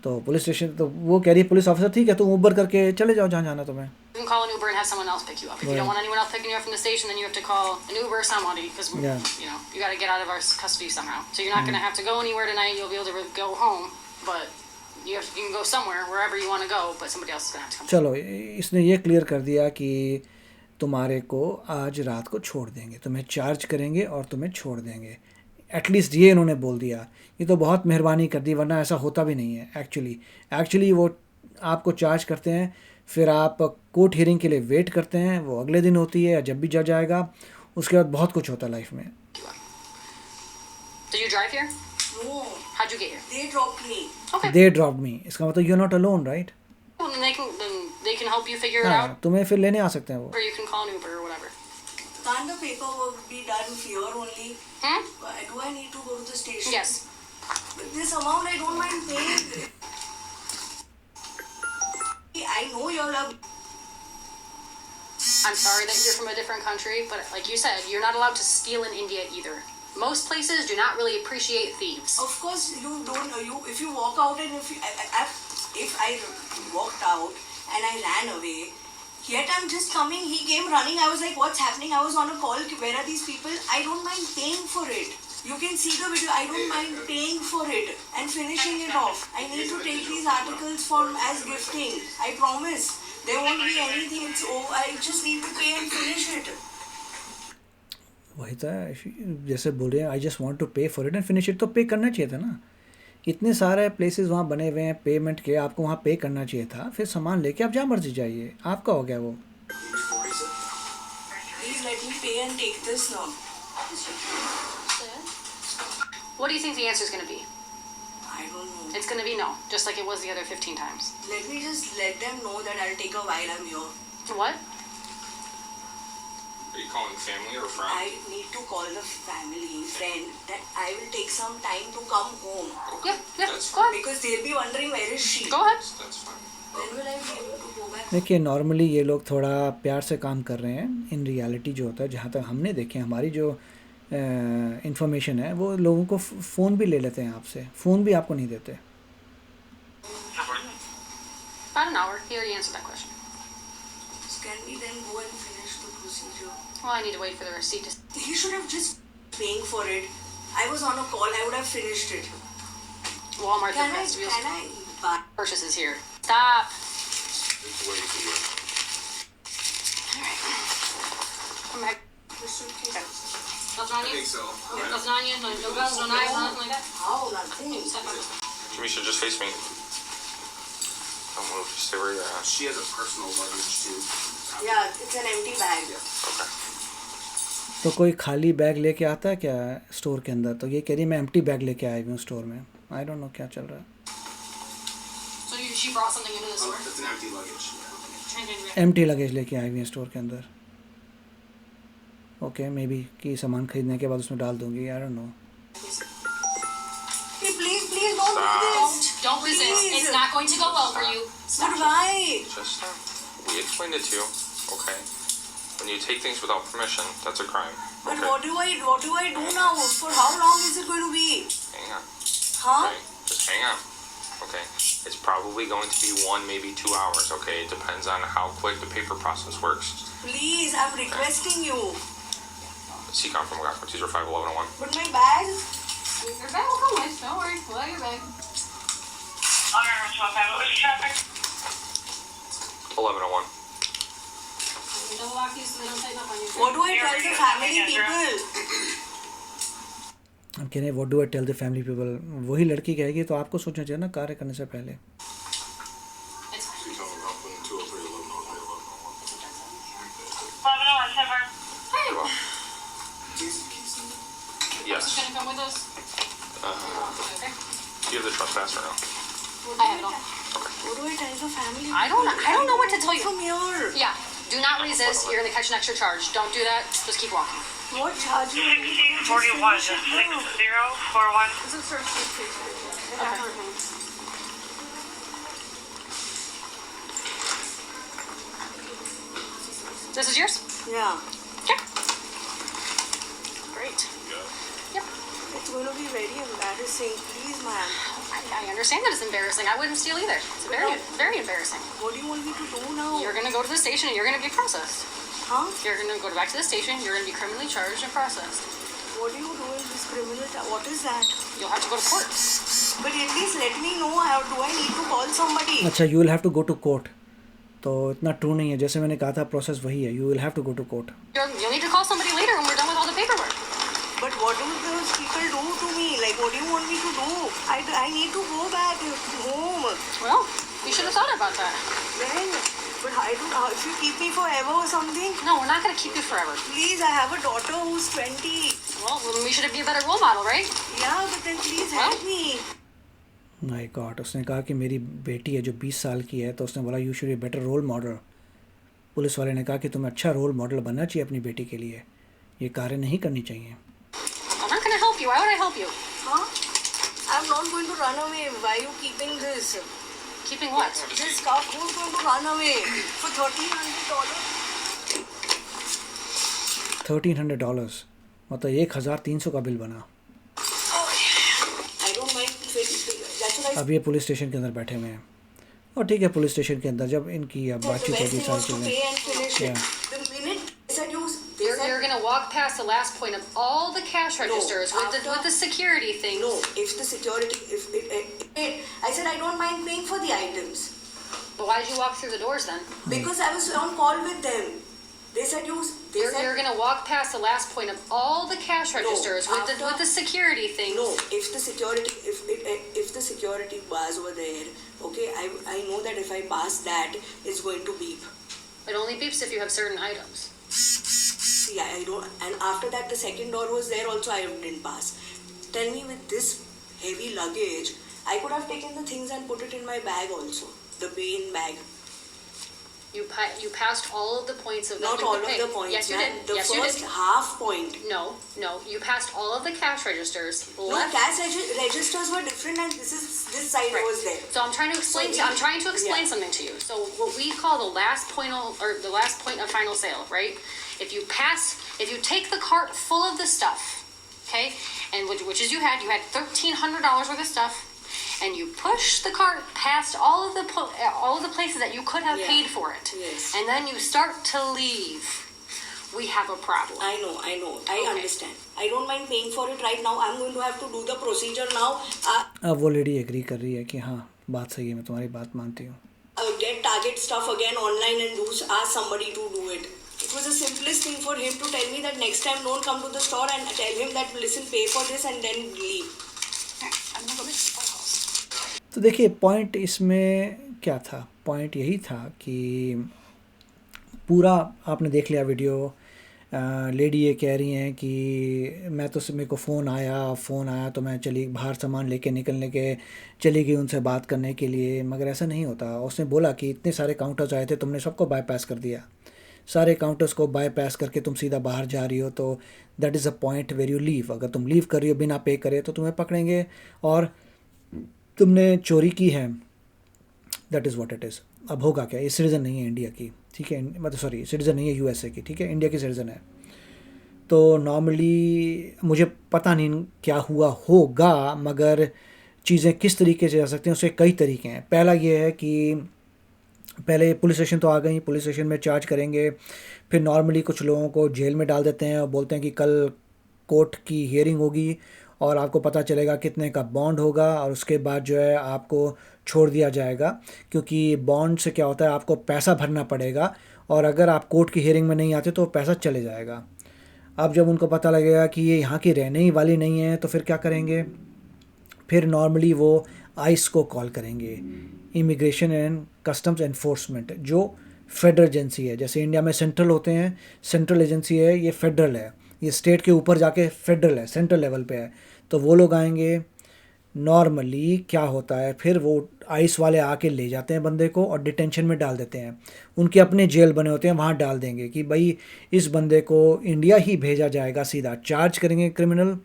[SPEAKER 1] तो पुलिस स्टेशन, तो वो कह रही है पुलिस ऑफिसर ठीक है तुम उबर करके चले जाओ जहाँ जाना तुम्हें.
[SPEAKER 3] can call an Uber and have someone else pick you up. If you don't want anyone else picking you up from the station, then you have to call an Uber or somebody because
[SPEAKER 1] Yeah.
[SPEAKER 3] you know you got to get out of our custody somehow. So you're not going to have to go anywhere tonight. You'll be able to go home, but you can go somewhere wherever you want to go. But somebody else is going to have to come.
[SPEAKER 1] चलो, इसने ये क्लियर कर दिया कि तुम्हारे को आज रात को छोड़ देंगे, तुम्हें चार्ज करेंगे और तुम्हें छोड़ देंगे. एटलीस्ट ये इन्होंने बोल दिया. ये तो बहुत मेहरबानी कर दी, वरना ऐसा होता भी नहीं है. एक्चुअली वो आपको चार्ज करते हैं, फिर आप कोर्ट हियरिंग के लिए वेट करते हैं, वो अगले दिन होती है या जब भी जज आएगा. उसके बाद बहुत कुछ होता है लाइफ में.
[SPEAKER 3] Did you drive here?
[SPEAKER 4] No,
[SPEAKER 3] How'd you get here?
[SPEAKER 4] they dropped me.
[SPEAKER 3] Okay.
[SPEAKER 1] They drop me, इसका मतलब you are not alone, right.
[SPEAKER 3] Well, then they can help you figure it
[SPEAKER 1] हाँ,
[SPEAKER 3] out,
[SPEAKER 1] तुम्हें फिर लेने आ सकते हैं वो.
[SPEAKER 3] or you can call an Uber or whatever.
[SPEAKER 4] Can't the paperwork be done here only?
[SPEAKER 3] Hmm?
[SPEAKER 4] Do I need to go to the station?
[SPEAKER 3] Yes.
[SPEAKER 4] With this amount, I don't mind paying. I know you're a.
[SPEAKER 3] I'm sorry that you're from a different country, but like you said, you're not allowed to steal in India either. Most places do not really appreciate thieves.
[SPEAKER 4] Of course, you don't. If you walk out and if I walked out and I ran away, yet I'm just coming. He came running. I was like, "What's happening?" I was on a call. Where are these people? I don't mind paying for it. You can see the video. I don't mind paying for it and finishing it off. I need to take these articles as gifting. I promise. There won't be anything. I just need to pay and finish it.
[SPEAKER 1] वही था, जैसे बोल रहे हैं आई जस्ट वांट टू पे for it and finish it, तो पे करना चाहिए था ना. इतने सारे प्लेसेस वहाँ बने हुए हैं पेमेंट के, आपको वहाँ पे करना चाहिए था. फिर सामान लेके आप जहाँ मर्जी जाइए, आपका हो गया वो.
[SPEAKER 4] Please let me pay and take this now.
[SPEAKER 3] What do you think the answer is going to be?
[SPEAKER 4] I don't know.
[SPEAKER 3] It's going to be no, just like it was the other 15 times.
[SPEAKER 4] Let me just let them know that I'll take a while I'm here.
[SPEAKER 3] What?
[SPEAKER 6] Are you calling family or friend?
[SPEAKER 4] I need to call the family, friend, that I will take some time to come home.
[SPEAKER 3] Yeah,
[SPEAKER 6] That's
[SPEAKER 3] go ahead.
[SPEAKER 4] Because they'll be wondering where is she?
[SPEAKER 3] Go ahead.
[SPEAKER 6] That's fine.
[SPEAKER 4] When will I be able to go back?
[SPEAKER 1] देखिए, नॉर्मली ये लोग थोड़ा प्यार से काम कर रहे हैं. इन रियलिटी जो होता है, जहाँ तक हमने देखे, हमारी जो इंफॉर्मेशन है, वो लोगों को फ़ोन भी ले लेते हैं आपसे, फ़ोन भी आपको नहीं देते.
[SPEAKER 3] About an hour. He already answered that question.
[SPEAKER 4] Can we then go and finish the procedure?
[SPEAKER 3] Well, I need to wait for the receipt to.
[SPEAKER 4] He should have just paying for it. I was on a call. I would have finished it.
[SPEAKER 3] Walmart
[SPEAKER 4] Can
[SPEAKER 3] has to be able to
[SPEAKER 4] I buy?
[SPEAKER 3] purchases here. Stop.
[SPEAKER 6] It's way too late.
[SPEAKER 3] Alright. Come back.
[SPEAKER 4] The suitcase.
[SPEAKER 3] Nothing on
[SPEAKER 2] I
[SPEAKER 3] you?
[SPEAKER 2] think so.
[SPEAKER 3] Nothing on you? No guns, no knives, nothing like that?
[SPEAKER 4] How? Nothing.
[SPEAKER 3] Step back.
[SPEAKER 6] Jamisha, just face me. Don't move. Just stay where you're at.
[SPEAKER 2] She has a personal luggage too.
[SPEAKER 4] Yeah, it's an empty bag.
[SPEAKER 6] Okay.
[SPEAKER 1] तो कोई खाली बैग लेके आता है क्या स्टोर के अंदर? तो ये कह रही मैं एम्प्टी बैग लेके आई हूँ स्टोर में. आई डोंट नो क्या चल रहा है.
[SPEAKER 3] So she brought something into the store?
[SPEAKER 2] That's an empty luggage.
[SPEAKER 1] Empty luggage लेके आई हुई है स्टोर के अंदर. ओके मे बी कि सामान खरीदने के बाद उसमें डाल दूंगी. आई don't no.
[SPEAKER 4] Hey, please don't do this.
[SPEAKER 3] Don't resist.
[SPEAKER 4] Please.
[SPEAKER 3] It's not going to go well for you.
[SPEAKER 4] But why?
[SPEAKER 6] Just we explained it to you. Okay. When you take things without permission, that's a crime.
[SPEAKER 4] But
[SPEAKER 6] Okay.
[SPEAKER 4] what do I do now? For how long is it going to be?
[SPEAKER 6] Hang on.
[SPEAKER 4] Huh?
[SPEAKER 6] Okay. Just hang on. Okay. It's probably going to be 1, maybe 2 hours. Okay. It depends on how quick the paper process works.
[SPEAKER 4] Please, I'm requesting you.
[SPEAKER 6] CCOM from Glasgow, teaser 51101.
[SPEAKER 4] But my bag?
[SPEAKER 3] Your bag will come with. Don't worry. We'll have your bag.
[SPEAKER 5] Honor 12, what was the traffic?
[SPEAKER 6] 1101.
[SPEAKER 3] You can double lock these so they don't tighten up on you.
[SPEAKER 4] What do I tell the family people?
[SPEAKER 1] हम कह रहे हैं what do I tell the family people. वही लड़की कहेगी तो आपको सोचना चाहिए ना कार्य करने से पहले.
[SPEAKER 3] It's fine.
[SPEAKER 2] She's talking about putting 203, 1101.
[SPEAKER 5] 1101, September.
[SPEAKER 3] Hey,
[SPEAKER 6] Well,
[SPEAKER 2] Keys.
[SPEAKER 6] yes.
[SPEAKER 3] she's gonna come with us. Okay.
[SPEAKER 6] Do you have the trespass or no?
[SPEAKER 3] I have it all.
[SPEAKER 4] What do I tell the family?
[SPEAKER 3] I don't know what to tell you.
[SPEAKER 4] From here.
[SPEAKER 3] Yeah. Do not resist. You're gonna catch an extra charge. Don't do that. Just keep walking.
[SPEAKER 4] What charge?
[SPEAKER 5] 1641, 6041.
[SPEAKER 4] This is for
[SPEAKER 3] This is yours?
[SPEAKER 4] Yeah.
[SPEAKER 3] Okay. Great. Yep.
[SPEAKER 4] It's going to be very embarrassing. Please, ma'am.
[SPEAKER 3] I understand that it's embarrassing. I wouldn't steal either. It's very embarrassing.
[SPEAKER 4] What do you want me to do now?
[SPEAKER 3] You're gonna go to the station and you're gonna be processed.
[SPEAKER 4] Huh?
[SPEAKER 3] You're gonna go back to the station. You're gonna be criminally charged and processed.
[SPEAKER 4] What do you do in this criminal? What is that?
[SPEAKER 3] You'll have to go to court.
[SPEAKER 4] But at least let me know. How do I need to call somebody?
[SPEAKER 1] अच्छा you will have to go to court. तो इतना ट्रू नहीं है. जैसे मैंने कहा था प्रोसेस वही है. You will have to go to court.
[SPEAKER 3] You'll need to call somebody later when we're done with all the paperwork.
[SPEAKER 4] But what do those people do to me? Like, what do you want me to do? I need to go back home.
[SPEAKER 3] Well, you should have thought about that.
[SPEAKER 4] Then, but I don't know. If you keep me forever or something,
[SPEAKER 3] No, we're not gonna keep you forever.
[SPEAKER 4] please, I have a daughter who's 20.
[SPEAKER 3] Well, we should be a better role model, right?
[SPEAKER 4] Yeah, but then please help me.
[SPEAKER 1] My God. उसने कहा कि मेरी बेटी है जो 20 साल की है. तो उसने बोला you should be better role model. Police वाले ने कहा कि तुम्हें अच्छा रोल मॉडल बनना चाहिए अपनी बेटी के लिए. ये कार्य नहीं करनी चाहिए.
[SPEAKER 3] I'm not gonna help you. Why would I help you?
[SPEAKER 4] Huh? I'm not going to run away. Why are you keeping this?
[SPEAKER 3] Keeping what?
[SPEAKER 4] This stuff, who's going to run away for $1,300?
[SPEAKER 1] $1,300 मतलब 1,300 का बिल बना.
[SPEAKER 4] I don't mind. That's what I
[SPEAKER 1] अब ये पुलिस स्टेशन के अंदर बैठे हुए हैं. और ठीक है पुलिस स्टेशन के अंदर जब इनकी अब
[SPEAKER 4] said. The
[SPEAKER 1] बातचीत
[SPEAKER 4] best
[SPEAKER 1] होगी
[SPEAKER 4] thing
[SPEAKER 1] सारी
[SPEAKER 4] was to
[SPEAKER 1] चीज़ें.
[SPEAKER 4] pay and finish it.
[SPEAKER 1] Yeah.
[SPEAKER 4] The minute they said they
[SPEAKER 3] You're
[SPEAKER 4] said,
[SPEAKER 3] gonna walk past the last point of all the cash registers with the security things.
[SPEAKER 4] no, if the security, I said I don't mind paying for the items
[SPEAKER 3] But why did you walk through the doors then?
[SPEAKER 4] because I was on call with them. They said
[SPEAKER 3] You're gonna walk past the last point of all the cash registers with the security things.
[SPEAKER 4] no, if the security bars were there, okay, I know that if I pass that, it's going to beep.
[SPEAKER 3] It only beeps if you have certain items.
[SPEAKER 4] See, I don't, and after that the second door was there also, I didn't pass. Tell me, with this heavy luggage, I could have taken the things and put it in my bag also, the main bag.
[SPEAKER 3] You passed all of the points of
[SPEAKER 4] Not
[SPEAKER 3] you
[SPEAKER 4] all
[SPEAKER 3] could
[SPEAKER 4] of
[SPEAKER 3] pay.
[SPEAKER 4] the points,
[SPEAKER 3] Yes, you
[SPEAKER 4] ma'am.
[SPEAKER 3] did.
[SPEAKER 4] The
[SPEAKER 3] Yes, you
[SPEAKER 4] first
[SPEAKER 3] did.
[SPEAKER 4] half point.
[SPEAKER 3] No, you passed all of the cash registers.
[SPEAKER 4] No,
[SPEAKER 3] Left.
[SPEAKER 4] cash registers were different, and this side
[SPEAKER 3] Right.
[SPEAKER 4] was there.
[SPEAKER 3] So I'm trying to explain.
[SPEAKER 4] So
[SPEAKER 3] I'm trying to explain
[SPEAKER 4] yeah.
[SPEAKER 3] something to you. So what we call the last point of final sale, right? If you take the cart full of the stuff, okay, and which is you had $1,300 worth of stuff, and you push the cart past all of the places that you could have
[SPEAKER 4] Yeah.
[SPEAKER 3] paid for it,
[SPEAKER 4] Yes.
[SPEAKER 3] and then you start to leave, we have a problem.
[SPEAKER 4] I know. I
[SPEAKER 3] Okay.
[SPEAKER 4] understand. I don't mind paying for it right now. I'm going to have to do the procedure now.
[SPEAKER 1] अब वो लेडी एग्री कर रही है कि हाँ बात सही है. मैं तुम्हारी बात मानती हूँ.
[SPEAKER 4] Get Target stuff again online and ask somebody to do it. It was the simplest thing for him to tell me that next time don't come to the store, and tell him that listen, pay for this and then leave.
[SPEAKER 3] I'm gonna go make some phone calls.
[SPEAKER 1] तो देखिए पॉइंट इसमें क्या था. पॉइंट यही था कि पूरा आपने देख लिया वीडियो। लेडी ये कह रही हैं कि मेरे को फ़ोन आया तो मैं चली बाहर सामान लेके निकलने के चली गई उनसे बात करने के लिए, मगर ऐसा नहीं होता। उसने बोला कि इतने सारे काउंटर्स आए थे, तुमने सबको बाईपास कर दिया, सारे काउंटर्स को बाईपास करके तुम सीधा बाहर जा रही हो, तो that is a point where you leave. अगर तुम लीव कर रही हो बिना पे करे तो तुम्हें पकड़ेंगे और तुमने चोरी की है, that is what it is. अब होगा क्या, ये सिटीज़न नहीं है इंडिया की, ठीक है, मतलब सॉरी सिटीज़न नहीं है यूएसए की, ठीक है, इंडिया की सिटीज़न है। तो नॉर्मली मुझे पता नहीं क्या हुआ होगा, मगर चीज़ें किस तरीके से जा सकती हैं उसके कई तरीके हैं। पहला ये है कि पहले पुलिस स्टेशन तो आ गई, पुलिस स्टेशन में चार्ज करेंगे, फिर नॉर्मली कुछ लोगों को जेल में डाल देते हैं और बोलते हैं कि कल कोर्ट की हियरिंग होगी और आपको पता चलेगा कितने का बॉन्ड होगा, और उसके बाद जो है आपको छोड़ दिया जाएगा। क्योंकि बॉन्ड से क्या होता है, आपको पैसा भरना पड़ेगा, और अगर आप कोर्ट की हियरिंग में नहीं आते तो पैसा चले जाएगा। अब जब उनको पता लगेगा कि ये यहाँ की रहने ही वाली नहीं है तो फिर क्या करेंगे, फिर नॉर्मली वो आइस को कॉल करेंगे, इमिग्रेशन एंड कस्टम्स एनफोर्समेंट, जो फेडरल एजेंसी है। जैसे इंडिया में सेंट्रल होते हैं, सेंट्रल एजेंसी है, ये फेडरल है, ये स्टेट के ऊपर जाके फेडरल है, सेंट्रल लेवल पे है। तो वो लोग आएंगे। नॉर्मली क्या होता है, फिर वो आइस वाले आके ले जाते हैं बंदे को और डिटेंशन में डाल देते हैं। उनके अपने जेल बने होते हैं, वहाँ डाल देंगे कि भाई इस बंदे को इंडिया ही भेजा जाएगा, सीधा चार्ज करेंगे क्रिमिनल,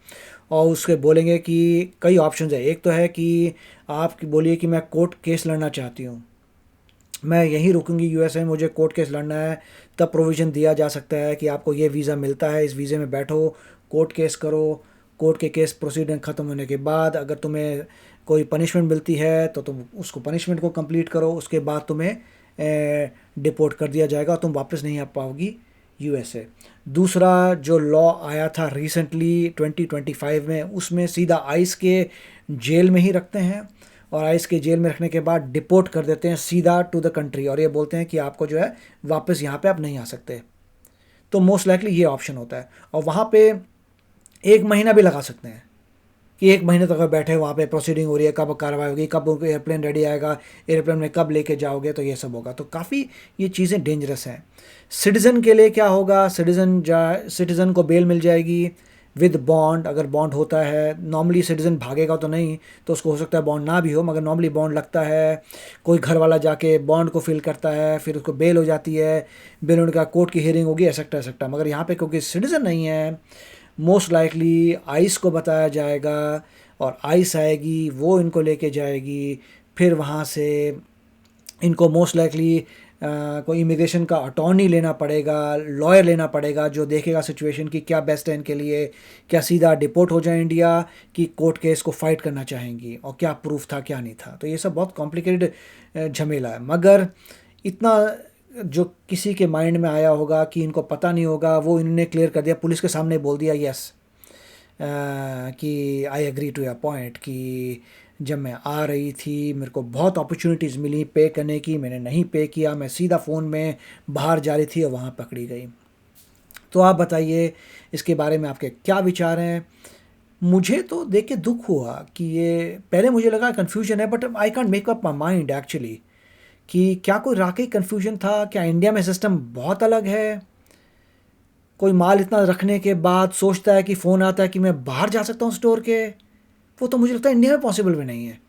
[SPEAKER 1] और उसके बोलेंगे कि कई ऑप्शन है। एक तो है कि आप बोलिए कि मैं कोर्ट केस लड़ना चाहती हूँ, मैं यहीं रुकूंगी यूएसए में, मुझे कोर्ट केस लड़ना है, तब प्रोविज़न दिया जा सकता है कि आपको ये वीज़ा मिलता है, इस वीज़े में बैठो, कोर्ट केस करो, कोर्ट के केस प्रोसीडिंग ख़त्म होने के बाद अगर तुम्हें कोई पनिशमेंट मिलती है तो तुम उसको पनिशमेंट को कंप्लीट करो, उसके बाद तुम्हें डिपोर्ट कर दिया जाएगा और तुम वापस नहीं आ पाओगी यूएसए। दूसरा जो लॉ आया था रिसेंटली 2025 में, उसमें सीधा आइस के जेल में ही रखते हैं, और आइस के जेल में रखने के बाद डिपोर्ट कर देते हैं सीधा टू द कंट्री, और ये बोलते हैं कि आपको जो है वापस यहाँ पे आप नहीं आ सकते। तो मोस्ट लाइकली ये ऑप्शन होता है, और वहाँ पे 1 महीना भी लगा सकते हैं कि 1 महीने तक बैठे वहाँ पे प्रोसीडिंग हो रही है, कब कार्रवाई होगी, कब उनको एयरप्लेन रेडी आएगा, एयरप्लेन में कब लेके जाओगे, तो ये सब होगा। तो काफ़ी ये चीज़ें डेंजरस हैं। सिटीज़न के लिए क्या होगा, सिटीज़न को बेल मिल जाएगी विद बॉन्ड, अगर बॉन्ड होता है। नॉर्मली सिटीज़न भागेगा तो नहीं, तो उसको हो सकता है बॉन्ड ना भी हो, मगर नॉर्मली बॉन्ड लगता है। कोई घर वाला जाके बॉन्ड को फिल करता है, फिर उसको बेल हो जाती है, बेल होने का कोर्ट की हियरिंग होगी, एक्सेट्रा। मगर यहाँ पे क्योंकि सिटीज़न नहीं है, मोस्ट लाइकली आइस को बताया जाएगा, और आइस आएगी, वो इनको लेके जाएगी, फिर वहाँ से इनको मोस्ट लाइकली कोई इमिग्रेशन का अटॉर्नी लेना पड़ेगा, लॉयर लेना पड़ेगा, जो देखेगा सिचुएशन की क्या बेस्ट है इनके लिए, क्या सीधा डिपोर्ट हो जाए इंडिया, कि कोर्ट केस को फाइट करना चाहेंगी, और क्या प्रूफ था क्या नहीं था। तो ये सब बहुत कॉम्प्लिकेटेड झमेला है। मगर इतना जो किसी के माइंड में आया होगा कि इनको पता नहीं होगा, वो इन्होंने क्लियर कर दिया, पुलिस के सामने बोल दिया यस कि I agree to your point, कि जब मैं आ रही थी मेरे को बहुत अपॉर्चुनिटीज़ मिली पे करने की, मैंने नहीं पे किया, मैं सीधा फ़ोन में बाहर जा रही थी और वहाँ पकड़ी गई। तो आप बताइए इसके बारे में आपके क्या विचार हैं। मुझे तो देख के दुख हुआ कि ये, पहले मुझे लगा कन्फ्यूजन है, but I can't make up my mind actually कि क्या कोई वाकई कन्फ्यूजन था, क्या इंडिया में सिस्टम बहुत अलग है। कोई माल इतना रखने के बाद सोचता है कि फ़ोन आता है कि मैं बाहर जा सकता हूँ स्टोर के, वो तो मुझे लगता है इंडिया में पॉसिबल भी नहीं है।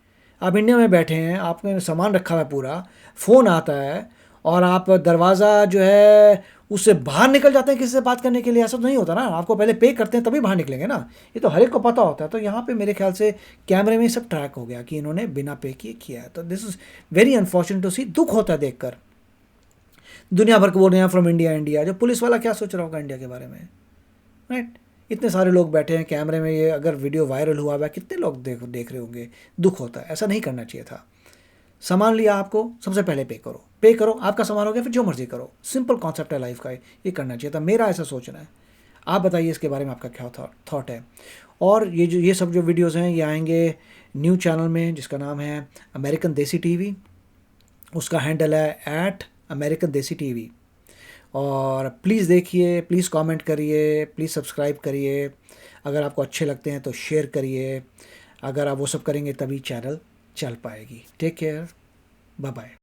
[SPEAKER 1] आप इंडिया में बैठे हैं, आपने सामान रखा हुआ है पूरा, फ़ोन आता है और आप दरवाज़ा जो है उससे बाहर निकल जाते हैं किसी से बात करने के लिए। ऐसा तो नहीं होता ना, आपको पहले पे करते हैं तभी बाहर निकलेंगे ना, ये तो हर एक को पता होता है। तो यहाँ पे मेरे ख्याल से कैमरे में सब ट्रैक हो गया कि इन्होंने बिना पे किए किया है। तो this is very unfortunate to see, दुख होता है देखकर। दुनिया भर को बोल रहे हैं फ्रॉम इंडिया, जो पुलिस वाला क्या सोच रहा होगा इंडिया के बारे में, राइट। इतने सारे लोग बैठे हैं कैमरे में, ये अगर वीडियो वायरल हुआ है कितने लोग देख रहे होंगे, दुख होता है। ऐसा नहीं करना चाहिए था। सामान लिया आपको, सबसे पहले पे करो, आपका सामान हो गया फिर जो मर्जी करो। सिंपल कॉन्सेप्ट है लाइफ का, ये करना चाहिए था, मेरा ऐसा सोचना है। आप बताइए इसके बारे में आपका क्या थॉट है। और ये सब जो वीडियोज़ हैं ये आएंगे न्यू चैनल में जिसका नाम है अमेरिकन देसी टीवी, उसका हैंडल है @AmericanDesiTV। और प्लीज़ देखिए, प्लीज़ कमेंट करिए, प्लीज़ सब्सक्राइब करिए। अगर आपको अच्छे लगते हैं तो शेयर करिए। अगर आप वो सब करेंगे तभी चैनल चल पाएगी। Take care, bye bye.